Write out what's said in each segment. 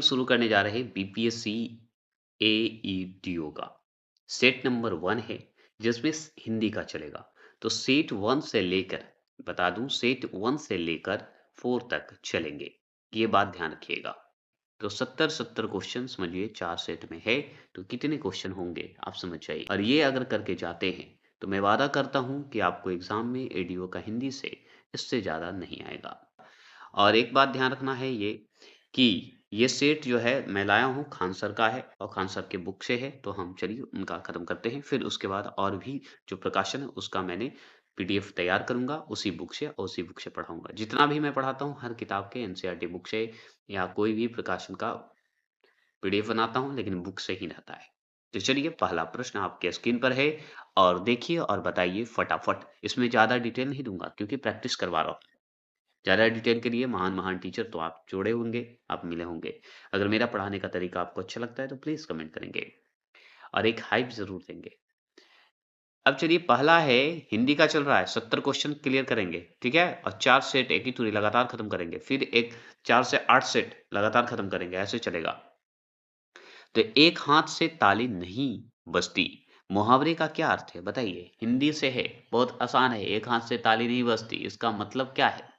शुरू करने जा रहे हैं बीपीएससी एईडीओ का। सेट नंबर 1 है जिसमें हिंदी का चलेगा। तो सेट 1 से लेकर बता दूं सेट 1 से लेकर 4 तक चलेंगे। ये बात ध्यान रखिएगा। तो 70 क्वेश्चन समझिए 4 सेट में है तो कितने क्वेश्चन होंगे आप समझ जाइए। और ये अगर करके जाते हैं तो मैं वादा करता हूं कि आपको एग्जाम में एडीओ का हिंदी से इससे ज्यादा नहीं आएगा। और एक बात ध्यान रखना है ये कि ये सेट जो है मैं लाया हूँ खान सर का है और खान सर के बुक से है। तो हम चलिए उनका खत्म करते हैं, फिर उसके बाद और भी जो प्रकाशन है उसका मैंने पीडीएफ तैयार करूंगा उसी बुक से और उसी बुक से पढ़ाऊंगा। जितना भी मैं पढ़ाता हूँ हर किताब के एनसीईआरटी बुक से या कोई भी प्रकाशन का पीडीएफ बनाता हूँ, लेकिन बुक से ही रहता है। तो चलिए पहला प्रश्न आपके स्क्रीन पर है और देखिए और बताइए फटाफट। इसमें ज्यादा डिटेल नहीं दूंगा क्योंकि प्रैक्टिस करवा रहा हूँ। ज़्यादा डिटेल के लिए महान टीचर तो आप जुड़े होंगे, आप मिले होंगे। अगर मेरा पढ़ाने का तरीका आपको अच्छा लगता है तो प्लीज़ कमेंट करेंगे और एक हाइप ज़रूर देंगे। अब चलिए पहला है हिंदी का चल रहा है, 70 क्वेश्चन क्लियर करेंगे, ठीक है? और 4 सेट एक ही तुरी लगातार खत्म करेंगे। फिर एक 4 से 8 सेट लगातार खत्म करेंगे, ऐसे चलेगा। तो एक हाथ से ताली नहीं बजती, मुहावरे का क्या अर्थ है बताइए? हिंदी से है, बहुत आसान है। एक हाथ से ताली नहीं बजती, इसका मतलब क्या है?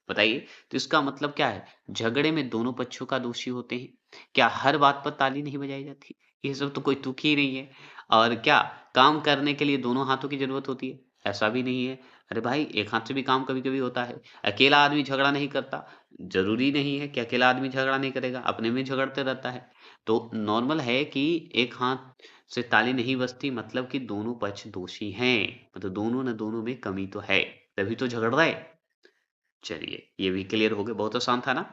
बताइए। तो इसका मतलब क्या है? झगड़े में दोनों पक्षों का दोषी होते हैं। क्या हर बात पर ताली नहीं बजाई जाती? ये सब तो कोई तुक ही नहीं है। और क्या काम करने के लिए दोनों हाथों की ज़रूरत होती है? ऐसा भी नहीं है। अरे भाई, एक हाथ से भी काम कभी-कभी होता है। अकेला आदमी झगड़ा नहीं करता। ज़रूरी नहीं है कि अकेला आदमी झगड़ा नहीं करेगा, अपने में झगड़ते रहता है। तो नॉर्मल है कि एक हाथ से ताली नहीं बजती, मतलब कि दोनों पक्ष दोषी हैं। मतलब दोनों न दोनों में कमी तो है, तभी तो झगड़ रहे। चलिए, ये भी क्लियर हो गया, बहुत आसान था ना?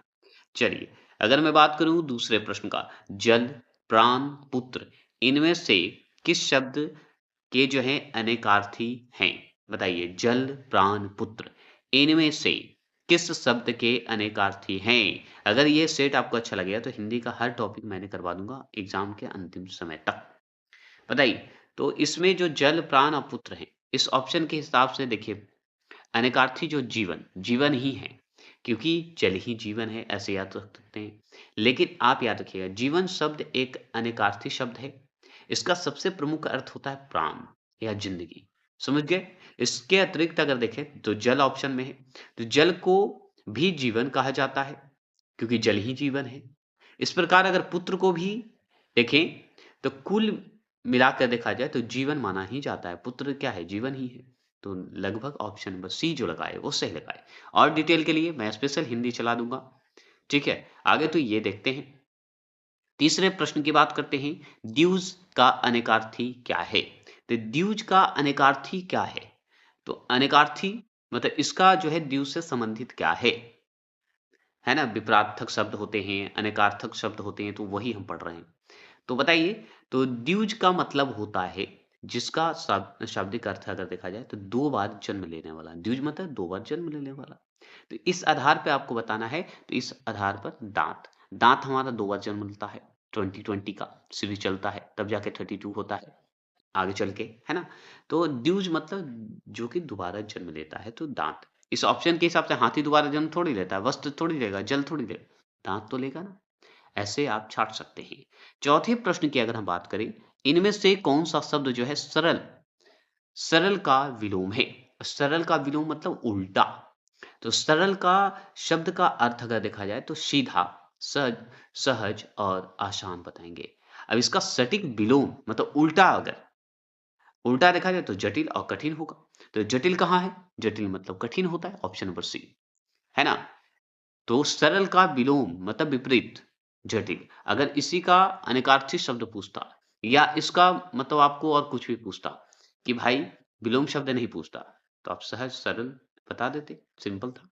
चलिए, अगर मैं बात करूँ दूसरे प्रश्न का, जल, प्राण, पुत्र, इनमें से किस शब्द के जो हैं अनेकार्थी हैं? बताइए, जल, प्राण, पुत्र, इनमें से किस शब्द के अनेकार्थी हैं? अगर ये सेट आपको अच्छा लगेगा तो हिंदी का हर टॉपिक मैंने करवा दूँगा एग्ज़ाम के अंतिम समय तक। बताइए, तो इसमें जो जल, प्राण और पुत्र हैं, इस ऑप्शन के हिसाब से देखिए अनेकार्थी जो जीवन, जीवन ही है, क्योंकि जल ही जीवन है, ऐसे याद रख सकते हैं। लेकिन आप याद रखिएगा, जीवन शब्द एक अनेकार्थी शब्द है। इसका सबसे प्रमुख अर्थ होता है प्राण या ज़िंदगी, समझ गए? इसके अतिरिक्त अगर देखें तो जल ऑप्शन में है, तो जल को भी जीवन कहा जाता है, क्योंकि जल ही जीवन है। इस प्रकार अगर पुत्र को भी देखें, तो कुल मिलाकर देखा जाए तो जीवन माना ही जाता है। पुत्र क्या है? जीवन ही है। तो लगभग ऑप्शन नंबर सी जो लगाए वो सही लगाए। और डिटेल के लिए मैं स्पेशल हिंदी चला दूंगा, ठीक है? आगे तो ये देखते हैं। तीसरे प्रश्न की बात करते हैं, द्विज का अनेकार्थी क्या है? तो द्विज का अनेकार्थी क्या है? तो अनेकार्थी मतलब इसका जो है द्विज से संबंधित क्या है ना? विपरार्थक शब्द होते हैं, अनेकार्थक शब्द होते हैं, तो वही हम पढ़ रहे हैं। तो बताइए, तो द्विज का मतलब होता है जिसका शाब्दिक अर्थ अगर देखा जाए तो 2 बार जन्म लेने वाला। द्विज मतलब 2 बार जन्म लेने वाला। तो इस आधार पे आपको बताना है, तो इस आधार पर दाँत। दाँत हमारा 2 बार जन्म लेता है, 2020 का सीरीज़ चलता है, तब जाके 32 होता है, आगे चल के, है ना? तो द्विज मतलब जो कि दोबारा जन्म लेता है, तो दाँत। इस ऑप्शन के हिसाब से हाथी दोबारा जन्म थोड़ी लेता है, वस्त्र थोड़ी लेगा, जल थोड़ी लेगा, दाँत तो लेगा ना। ऐसे आप छाँट सकते हैं। चौथे प्रश्न की अगर हम बात करें, इनमें से कौन-सा शब्द जो है सरल, सरल का विलोम है? सरल का विलोम मतलब उल्टा। तो सरल का शब्द का अर्थ अगर देखा जाए तो सीधा, सहज, सहज और आसान बताएँगे। अब इसका सटीक विलोम मतलब उल्टा, अगर उल्टा देखा जाए तो जटिल और कठिन होगा। तो जटिल कहाँ है? जटिल मतलब कठिन होता है, ऑप्शन नंबर सी, है ना? तो सरल का विलोम मतलब विपरीत, जटिल। अगर इसी का अनेकार्थी शब्द पूछता या इसका मतलब आपको और कुछ भी पूछता कि भाई विलोम शब्द नहीं पूछता, तो आप सहज सरल बता देते, सिंपल था।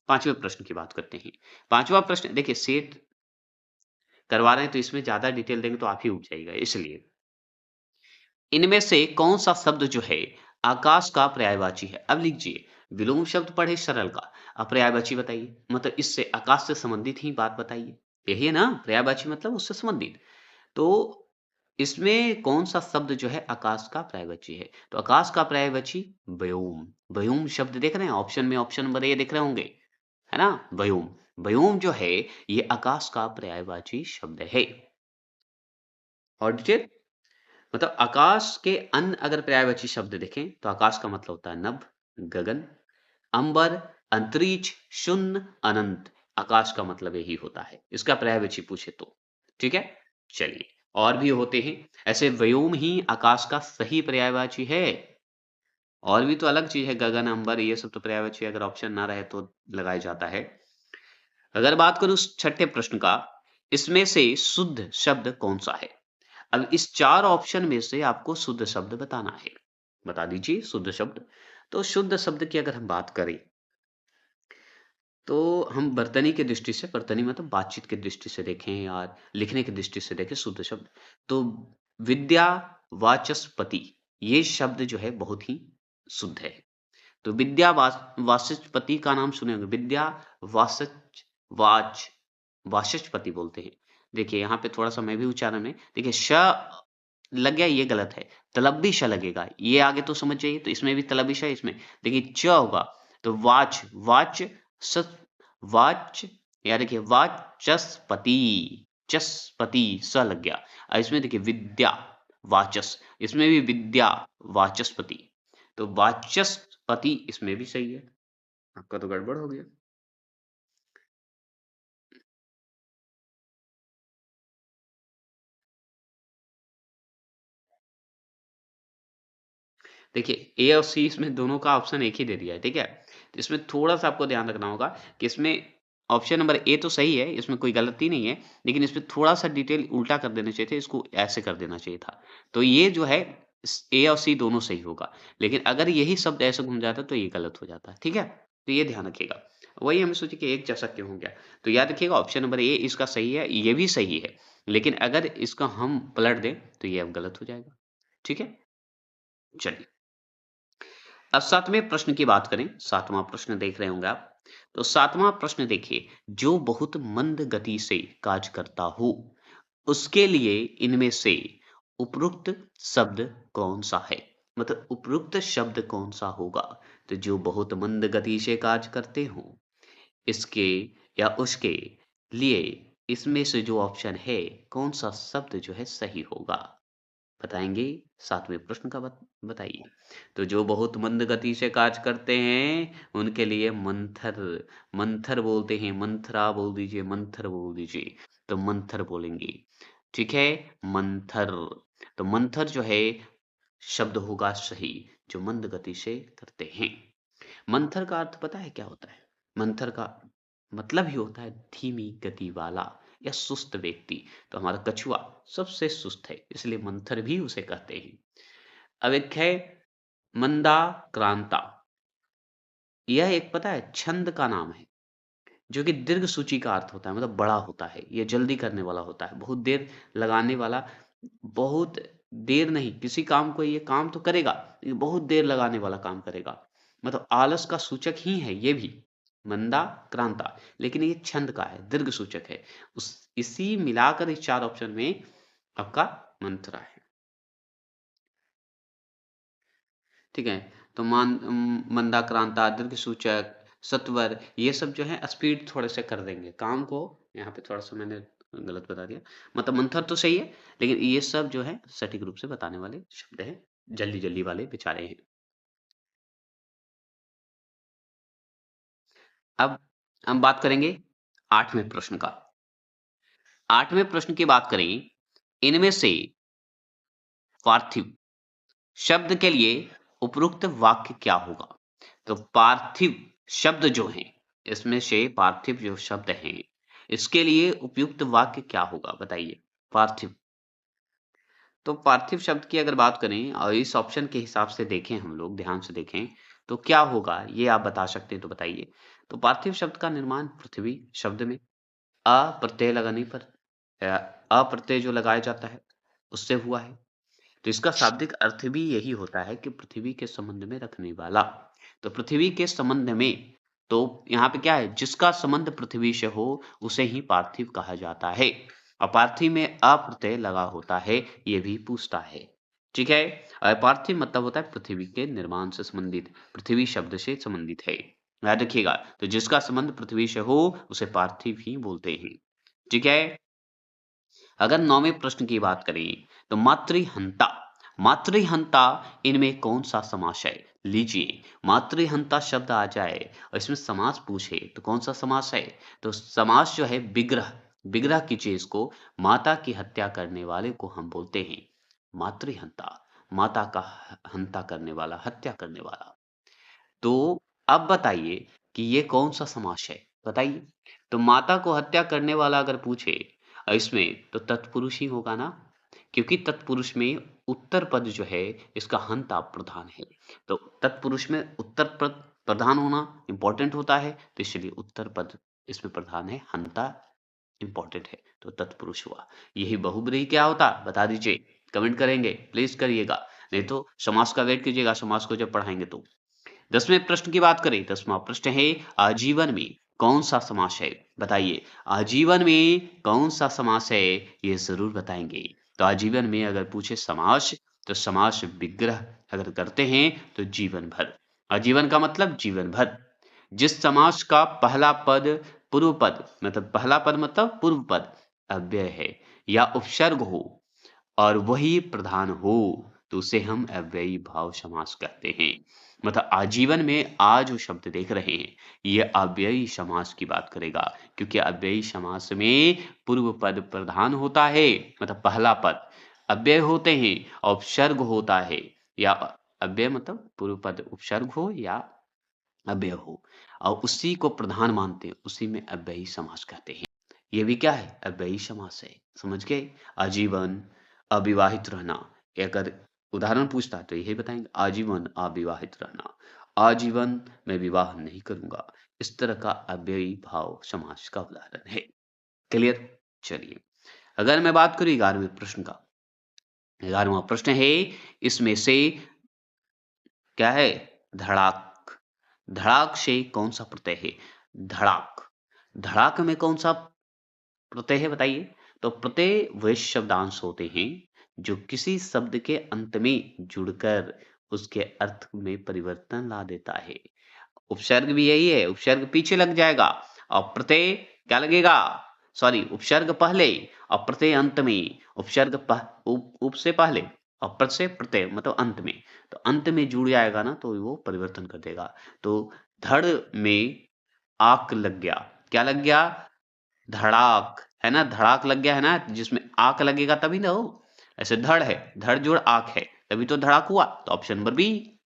पांचवें प्रश्न की बात करते हैं। पांचवा प्रश्न देखिए, सेट करवा रहे हैं तो इसमें ज्यादा डिटेल देंगे तो आप ही उठ जाइएगा, इसलिए इनमें से कौन सा शब्द जो है आकाश का पर्यायवाची है? अब लीजिए, विलोम शब्द पढ़े सरल का, अब पर्यायवाची बताइए, मतलब इससे आकाश से संबंधित ही बात बताइए। यही है ना पर्यायवाची, मतलब उससे संबंधित। तो इसमें कौन सा शब्द जो है आकाश का पर्यायवाची है? तो आकाश का पर्यायवाची व्योम। व्योम शब्द देख रहे हैं ऑप्शन में, ऑप्शन नंबर ए देख रहे होंगे, है ना? व्योम, व्योम जो है ये आकाश का पर्यायवाची शब्द है। और डिटेल मतलब आकाश के अन्य अगर पर्यायवाची शब्द देखें तो आकाश का मतलब होता है नभ, गगन, अंबर, अंतरिक्ष, शून्य, अनंत। आकाश का मतलब यही होता है इसका पर्यायवाची पूछे तो। ठीक है, चलिए और भी होते हैं ऐसे। व्योम ही आकाश का सही पर्यायवाची है। और भी तो अलग चीज है, गगन, अंबर, ये सब तो पर्यायवाची अगर ऑप्शन ना रहे तो लगाया जाता है। अगर बात करूं छठे प्रश्न का, इसमें से शुद्ध शब्द कौन सा है? अब इस चार ऑप्शन में से आपको शुद्ध शब्द बताना है। बता दीजिए शुद्ध शब्द। तो शुद्ध शब्द की अगर हम बात करें तो हम वर्तनी की दृष्टि से, वर्तनी मतलब बातचीत की दृष्टि से देखें या लिखने की दृष्टि से देखें शुद्ध शब्द, तो विद्या वाचस्पति ये शब्द जो है बहुत ही शुद्ध है। तो विद्या वाचस्पति का नाम सुने होंगे, विद्या वाचस्पति वाच वाचस्पति बोलते हैं। देखिए यहाँ पे थोड़ा सा मैं भी उच्चारण में देखिए श लग गया, ये गलत है। तलब्बी श लगेगा, ये आगे तो समझ जाइए। तो इसमें भी तलब्बी श है, इसमें देखिए च होगा। तो वाच वाच सत वाच या देखिए वाचस्पति चस्पति स लग गया। और इसमें देखिए विद्या वाचस, इसमें भी विद्या वाचस्पति। तो वाचस्पति इसमें भी सही है। आपका तो गड़बड़ हो गया। देखिए ए और सी इसमें दोनों का ऑप्शन एक ही दे दिया है, ठीक है? तो इसमें थोड़ा-सा आपको ध्यान रखना होगा कि इसमें ऑप्शन नंबर ए तो सही है, इसमें कोई गलती नहीं है, लेकिन इसमें थोड़ा-सा डिटेल उल्टा कर देना चाहिए था, इसको ऐसे कर देना चाहिए था। तो ये जो है ए और सी दोनों सही होगा, लेकिन अगर यही शब्द ऐसे घूम जाता तो ये गलत हो जाता, ठीक है? तो ये ध्यान रखिएगा। वही हमें सोचे कि एक जैसा क्यों हो गया? तो याद रखिएगा ऑप्शन नंबर ए इसका सही है, ये भी सही है, लेकिन अगर इसका हम पलट दें, तो ये अब गलत हो जाएगा, ठीक है? चलिए। अब 7वें प्रश्न की बात करें, 7वां प्रश्न देख रहे होंगे आप। तो 7वां प्रश्न देखिए, जो बहुत मंद गति से कार्य करता हो, उसके लिए इनमें से उपयुक्त शब्द कौन-सा है? मतलब उपयुक्त शब्द कौन-सा होगा? तो जो बहुत मंद गति से कार्य करते हों, इसके या उसके लिए इसमें से जो ऑप्शन है, कौन-सा शब्द जो है सही होगा? बताएँगे? 7वें प्रश्न का बताइए। तो जो बहुत मंद गति से कार्य करते हैं, उनके लिए मंथर, मंथर बोलते हैं, मंथरा बोल दीजिए, मंथर बोल दीजिए। तो मंथर बोलेंगे, ठीक है? मंथर। तो मंथर जो है शब्द होगा सही, जो मंद गति से करते हैं। मंथर का अर्थ पता है क्या होता है? मंथर का मतलब ही होता है धीमी गति वाला या सुस्त व्यक्ति। तो हमारा कछुआ सबसे सुस्त है, इसलिए मंथर भी उसे कहते हैं। अब एक है मंदाक्रांता। यह एक पता है छंद का नाम है, जो कि दीर्घ सूची का अर्थ होता है, मतलब बड़ा होता है। ये जल्दी करने वाला होता है, बहुत देर लगाने वाला, बहुत देर नहीं, किसी काम को ये काम तो करेगा, लेकिन बहुत देर लगाने वाला काम करेगा। मतलब आलस का सूचक ही है ये भी, मंदा क्रांता, लेकिन ये छंद का है, दीर्घ सूचक है। उस इसी मिलाकर इस 4 ऑप्शन में आपका मंत्रा है। ठीक है? तो मंदाक्रांता, दीर्घ सूचक, सत्वर ये सब जो है स्पीड थोड़े से कर देंगे काम को। यहाँ पे थोड़ा-सा मैंने गलत बता दिया। मतलब मंथर तो सही है, लेकिन ये सब जो है सटीक रूप से बताने वाले शब्द हैं, जल्दी-जल्दी वाले बेचारे हैं। अब हम बात करेंगे 8वें प्रश्न का। 8वें प्रश्न की बात करें, इनमें से पार्थिव शब्द के लिए उपयुक्त वाक्य क्या होगा? तो पार्थिव शब्द जो हैं, इसमें से पार्थिव जो शब्द हैं, इसके लिए उपयुक्त वाक्य क्या होगा बताइए? पार्थिव। तो पार्थिव शब्द की अगर बात करें और इस ऑप्शन के हिसाब से देखें हम लोग ध्यान से देखें, तो क्या होगा ये आप बता सकते हैं तो बताइए? तो पार्थिव शब्द का निर्माण पृथ्वी शब्द में अ प्रत्यय लगाने पर अ, अ प्रत्यय जो लगाया जाता है, उससे हुआ है। तो इसका शाब्दिक अर्थ भी यही होता है कि पृथ्वी के संबंध में रखने वाला। तो पृथ्वी के संबंध में, तो यहाँ पे क्या है, जिसका संबंध पृथ्वी से हो उसे ही पार्थिव कहा जाता है। अपार्थिव में अप्रत्यय लगा होता है, ये भी पूछता है। ठीक है? अपार्थिव मतलब होता है पृथ्वी के निर्माण से संबंधित, पृथ्वी शब्द से संबंधित है। याद रखिएगा। तो जिसका संबंध पृथ्वी से हो उसे पार्थिव ही बोलते हैं। ठीक है। अगर 9वें प्रश्न की बात करें तो मातृहंता, मातृहंता इनमें कौन सा समास है? लीजिए, मातृहंता शब्द आ जाए और इसमें समास पूछे तो कौन सा समास है? तो समास जो है विग्रह, विग्रह कीजिए इसको, माता की हत्या करने वाले को हम बोलते हैं मातृहंता, माता का हंता करने वाला, हत्या करने वाला। तो अब बताइए कि ये कौन सा समास है? बताइए। तो माता को हत्या करने वाला अगर पूछे इसमें तो तत्पुरुष ही होगा ना, क्योंकि तत्पुरुष में उत्तर पद जो है इसका हंता प्रधान है। तो तत्पुरुष में उत्तर पद प्रधान होना इंपॉर्टेंट होता है, तो इसलिए उत्तर पद इसमें प्रधान है, हंता इंपॉर्टेंट है, तो तत्पुरुष हुआ। यही बहुब्रीहि क्या होता बता दीजिए, कमेंट करेंगे प्लीज करिएगा, नहीं तो समास का वेट कीजिएगा समास को जब पढ़ाएंगे तो। 10वें प्रश्न की बात करें, 10वां प्रश्न है आजीवन में कौन सा समास है? बताइए, आजीवन में कौन सा समास है? ये जरूर बताएंगे। तो आजीवन में अगर पूछे समास, तो समास विग्रह अगर करते हैं तो जीवन भर। आजीवन का मतलब जीवन भर। जिस समास का पहला पद पूर्व पद, मतलब पहला पद मतलब पूर्व पद अव्यय है या उपसर्ग हो और वही प्रधान हो, तो उसे हम अव्ययी भाव समास कहते हैं। मतलब आजीवन में आ जो शब्द देख रहे हैं ये अव्ययी समास की बात करेगा, क्योंकि अव्ययी समास में पूर्व पद प्रधान होता है, मतलब पहला पद अव्यय होते हैं, उपसर्ग होता है या अव्यय मतलब पूर्व पद उपसर्ग हो या अव्यय हो और उसी को प्रधान मानते हैं, उसी में अव्ययी समास कहते हैं। ये भी क्या है? अव्ययी समास है। समझ गए? आजीवन, अविवाहित रहना, ये अगर उदाहरण पूछता है तो यही बताएंगे, आजीवन अविवाहित रहना, आजीवन मैं विवाह नहीं करूंगा। इस तरह का अव्ययी भाव समास का उदाहरण है। क्लियर? चलिए, अगर मैं बात करूं 11वें प्रश्न का, 11वां प्रश्न है इसमें से क्या है? धड़ाक, धड़ाक से कौन सा प्रत्यय है? धड़ाक, धड़ाक में कौन सा प्रत्यय है बताइए? तो प्रत्यय वे शब्दांश होते हैं जो किसी शब्द के अंत में जुड़कर उसके अर्थ में परिवर्तन ला देता है। उपसर्ग भी यही है, उपसर्ग पीछे लग जाएगा और प्रत्यय क्या लगेगा? सॉरी, उपसर्ग पहले और प्रत्यय अंत में। उपसर्ग उप से पहले और प्रत से प्रत्यय मतलब अंत में, तो अंत में जुड़ जाएगा ना तो वो परिवर्तन कर देगा। तो धड़ में आक लग गया, क्या लग गया? धड़ाक, है ना, धड़ाक लग गया है ना, जिसमें आक लगेगा तभी ना हो। ऐसे धड़ है, धड़ जोड़ आक है, तभी तो धड़ाक हुआ, तो ऑप्शन नंबर बी।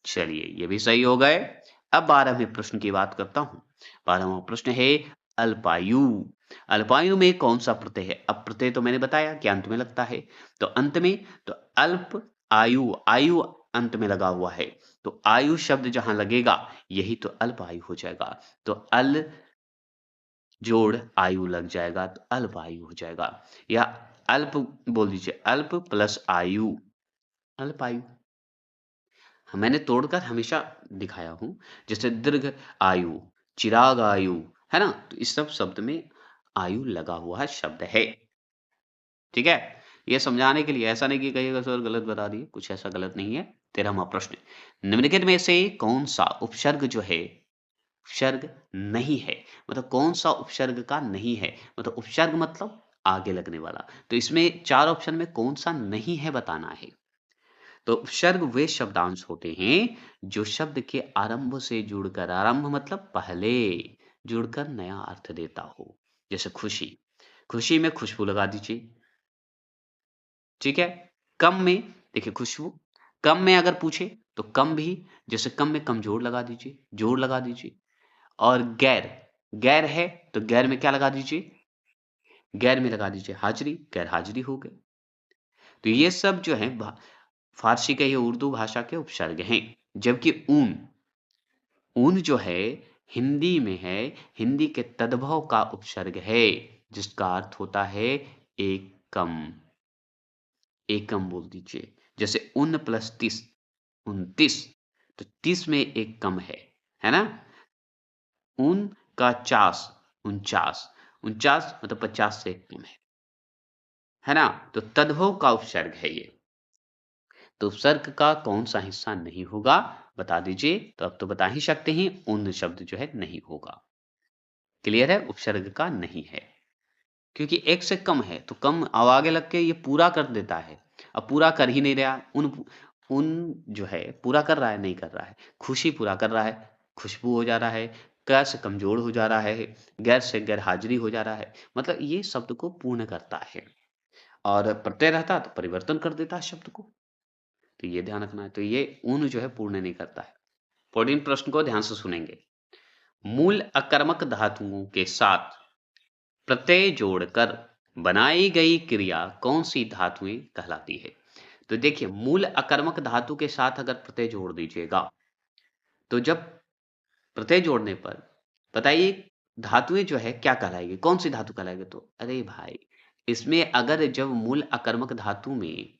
चलिए, ये भी सही हो गए। अब 12वें प्रश्न की बात करता हूं। 12वां प्रश्न है अल्पायु। अल्पायु में कौन सा प्रत्यय है? अब प्रत्यय तो मैंने बताया कि अंत में लगता है, तो अंत में तो अल्प आयु, आयु अंत में लगा हुआ है, तो आयु शब्द जहां लगेगा यही तो अल्प आयु हो जाएगा। तो अल जोड़ आयु लग जाएगा तो अल्प आयु हो जाएगा, या अल्प बोल दीजिए, अल्प प्लस आयु, अल्प आयु। मैंने तोड़कर हमेशा दिखाया हूं, जैसे दीर्घ आयु, चिराग आयु, है ना, तो इस सब शब्द में आयु लगा हुआ शब्द है। ठीक है, ये समझाने के लिए, ऐसा नहीं कि कहिएगा सर गलत बता दिए, कुछ ऐसा गलत नहीं है। 13वां प्रश्न, निम्नलिखित में से कौन सा उपसर्ग जो है उपसर्ग नहीं है? मतलब कौन सा उपसर्ग का नहीं है, मतलब उपसर्ग मतलब आगे लगने वाला, तो इसमें 4 ऑप्शन में कौन सा नहीं है बताना है। तो उपसर्ग वे शब्दांश होते हैं जो शब्द के आरंभ से जुड़कर, आरंभ मतलब पहले, जुड़कर नया अर्थ देता हो। जैसे खुशी, खुशी में खुशबू लगा दीजिए। ठीक है। कम में देखिए खुशबू, कम में अगर पूछे तो कम भी, जैसे कम में कमजोर लगा दीजिए, जोर लगा दीजिए। और गैर, गैर है तो गैर में क्या लगा दीजिए? गैर में लगा दीजिए हाजिरी, गैर हाजिरी हो गए। तो ये सब जो है फारसी के, ये उर्दू भाषा के उपसर्ग हैं। जबकि ऊन, ऊन जो है हिंदी में है, हिंदी के तद्भव का उपसर्ग है, जिसका अर्थ होता है एकम, एकम बोल दीजिए। जैसे उन प्लस 30, 29, तो 30 में एक कम है ना। उन का 50, 49, 49 मतलब 50 से कम है ना, तो तद्भव का उपसर्ग है ये। तो उपसर्ग का कौन सा हिस्सा नहीं होगा बता दीजिए। तो अब तो बता ही सकते हैं, उन शब्द जो है नहीं होगा। क्लियर है? उपसर्ग का नहीं है, क्योंकि एक से कम है तो कम अब आगे लग के ये पूरा कर देता है। अब पूरा कर ही नहीं रहा, उन जो है पूरा कर रहा है, नहीं कर रहा है। खुशी पूरा कर रहा है, खुशबू हो जा रहा है। क से कमजोर हो जा रहा है, गैर से गैर हाजिरी हो जा रहा है। मतलब ये शब्द को पूर्ण करता है, और प्रत्यय रहता तो परिवर्तन कर देता है शब्द को। तो ये ध्यान रखना है। तो ये उन जो है पूर्ण नहीं करता है। 14 प्रश्न को ध्यान से सुनेंगे। मूल अकर्मक धातुओं के साथ प्रत्यय जोड़कर बनाई गई क्रिया कौन सी धातुएं कहलाती है? तो देखिए, मूल अकर्मक धातु के साथ अगर प्रत्यय जोड़ दीजिएगा, तो जब प्रत्यय जोड़ने पर बताइए धातुएं जो है क्या कहलाएगी, कौन सी धातु कहलाएगी? तो अरे भाई, इसमें अगर जब मूल अकर्मक धातु में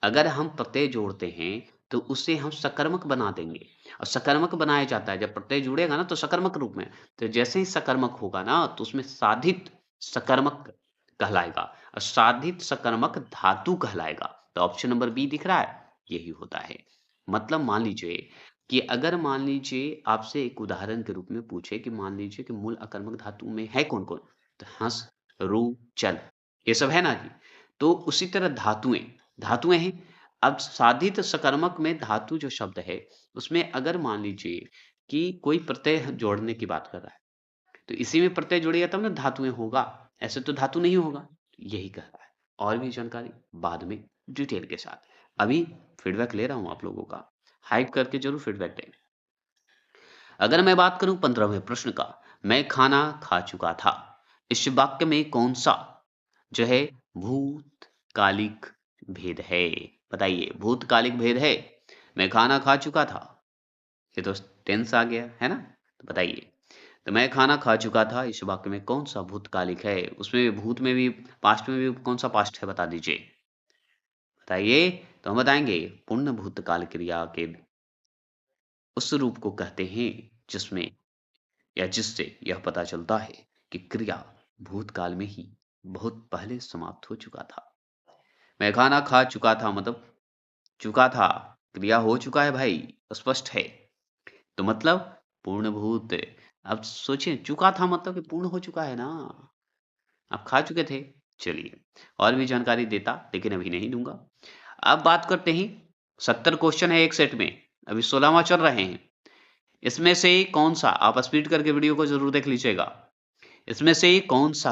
अगर हम प्रत्यय जोड़ते हैं तो उसे हम सकर्मक बना देंगे, और सकर्मक बनाया जाता है जब प्रत्यय जुड़ेगा ना तो सकर्मक रूप में। तो जैसे ही सकर्मक होगा ना तो उसमें साधित सकर्मक कहलाएगा, और साधित सकर्मक धातु कहलाएगा। तो ऑप्शन नंबर बी दिख रहा है, यही होता है। मतलब मान लीजिए कि अगर मान लीजिए आपसे एक उदाहरण के रूप में पूछे कि मान लीजिए कि मूल अकर्मक धातु में है कौन कौन, तो हंस, रू, चल, ये सब है ना जी। तो उसी तरह धातुएं, धातुएं हैं। अब साधित सकर्मक में धातु जो शब्द है उसमें अगर मान लीजिए कि कोई प्रत्यय जोड़ने की बात कर रहा है, तो इसी में प्रत्यय जोड़ेगा तब ना धातुएं होगा, ऐसे तो धातु नहीं होगा। यही कह रहा है। और भी जानकारी बाद में डिटेल के साथ, अभी फीडबैक ले रहा हूं आप लोगों का, हाइप करके जरूर फीडबैक दें। अगर मैं बात करूं 15वें प्रश्न का, मैं खाना खा चुका था, इस वाक्य में कौन सा जो है भूतकालिक भेद है? बताइए, भूतकालिक भेद है। मैं खाना खा चुका था, ये तो टेंस आ गया है ना। तो बताइए, तो मैं खाना खा चुका था इस वाक्य में कौन सा भूतकालिक है? उसमें भी भूत में भी पास्ट में भी कौन सा पास्ट है, बता दीजिए। बताइए। तो हम बताएंगे पूर्ण भूतकाल क्रिया के उस रूप को कहते हैं जिसमें या जिससे यह पता चलता है कि क्रिया भूतकाल में ही बहुत पहले समाप्त हो चुका था। मैं खाना खा चुका था मतलब चुका था, क्रिया हो चुका है भाई, स्पष्ट है। तो मतलब पूर्ण भूत। अब सोचिए, चुका था मतलब कि पूर्ण हो चुका है ना, आप खा चुके थे। चलिए, और भी जानकारी देता लेकिन अभी नहीं दूंगा। अब बात करते हैं, 70 क्वेश्चन है एक सेट में, अभी 16वां चल रहे हैं। इसमें से कौन सा, आप स्पीड करके वीडियो को जरूर देख लीजिएगा, इसमें से कौन सा